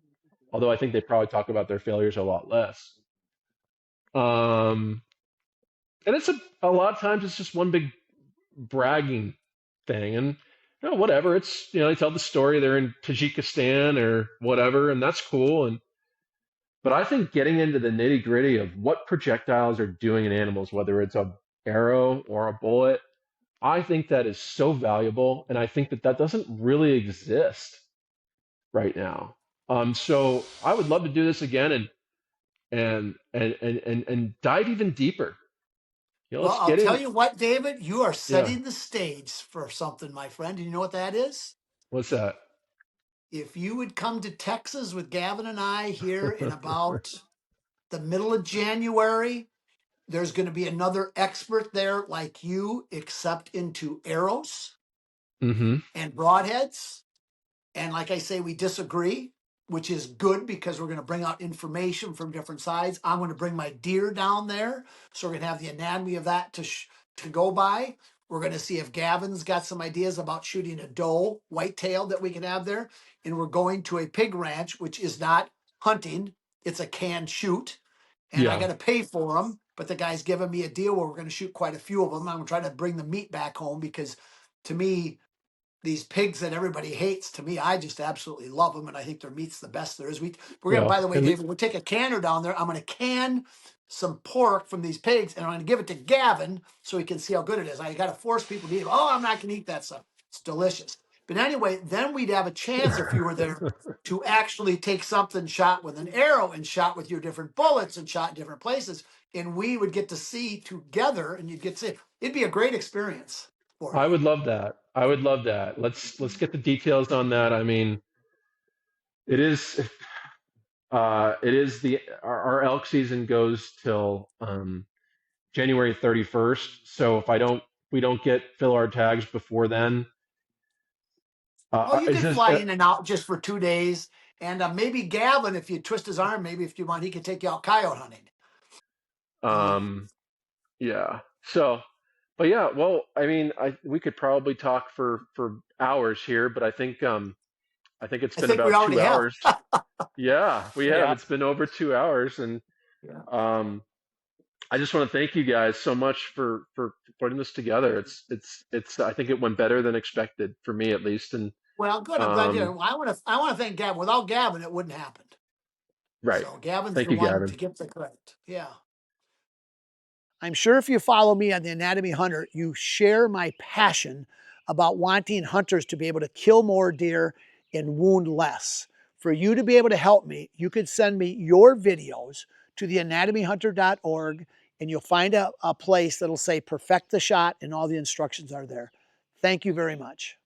although I think they probably talk about their failures a lot less. And it's a lot of times it's just one big bragging thing, and whatever, it's they tell the story they're in Tajikistan or whatever, and that's cool, and But I think getting into the nitty gritty of what projectiles are doing in animals, whether it's a arrow or a bullet, I think that is so valuable, and I think that that doesn't really exist right now. So I would love to do this again and dive even deeper. You know, Well, let's I'll get tell in. you what, David, you are Yeah, setting the stage for something, my friend. Do you know what that is? what's that? If you would come to Texas with Gavin and I here in about the middle of January, there's going to be another expert there like you, except into arrows Mm-hmm. and broadheads. And like I say, we disagree, which is good because we're going to bring out information from different sides. I'm going to bring my deer down there. So we're going to have the anatomy of that to go by. We're going to see if Gavin's got some ideas about shooting a doe whitetail that we can have there. And we're going to a pig ranch, which is not hunting, it's a canned shoot. And I Yeah. got to pay for them. But the guy's giving me a deal where we're going to shoot quite a few of them. I'm going to try to bring the meat back home because to me, these pigs that everybody hates, to me, I just absolutely love them, and I think their meat's the best there is. We're gonna, Yeah. by the way, And David, we'll take a canner down there. I'm gonna can some pork from these pigs, and I'm gonna give it to Gavin so he can see how good it is. I got to force people to eat it. Oh, I'm not gonna eat that stuff. It's delicious. But anyway, then we'd have a chance if you were there to actually take something shot with an arrow and shot with your different bullets and shot in different places, and we would get to see together, and you'd get to see. It'd be a great experience for I you. would love that. I would love that. Let's get the details on that. I mean, it is it is our elk season goes till January 31st. So if we don't get fill our tags before then, Oh, you is could this fly in and out just for 2 days. And maybe Gavin, if you twist his arm, maybe if you want, he could take you out coyote hunting. You know, um yeah. So, but yeah, well, I mean, we could probably talk for hours here, but I think it's I been think we about already two have. hours. Yeah, we have. Yeah. It's been over 2 hours, and Yeah. um, I just want to thank you guys so much for putting this together. It's. I think it went better than expected for me at least, and Well, good. I'm glad you. um, I want to thank Gavin. Without Gavin, it wouldn't happen. right. So Gavin's Thank the you, one Gavin. to get the credit. Yeah. I'm sure if you follow me on the Anatomy Hunter, you share my passion about wanting hunters to be able to kill more deer and wound less. For you to be able to help me, you could send me your videos to theanatomyhunter.org and you'll find a place that'll say perfect the shot and all the instructions are there. Thank you very much.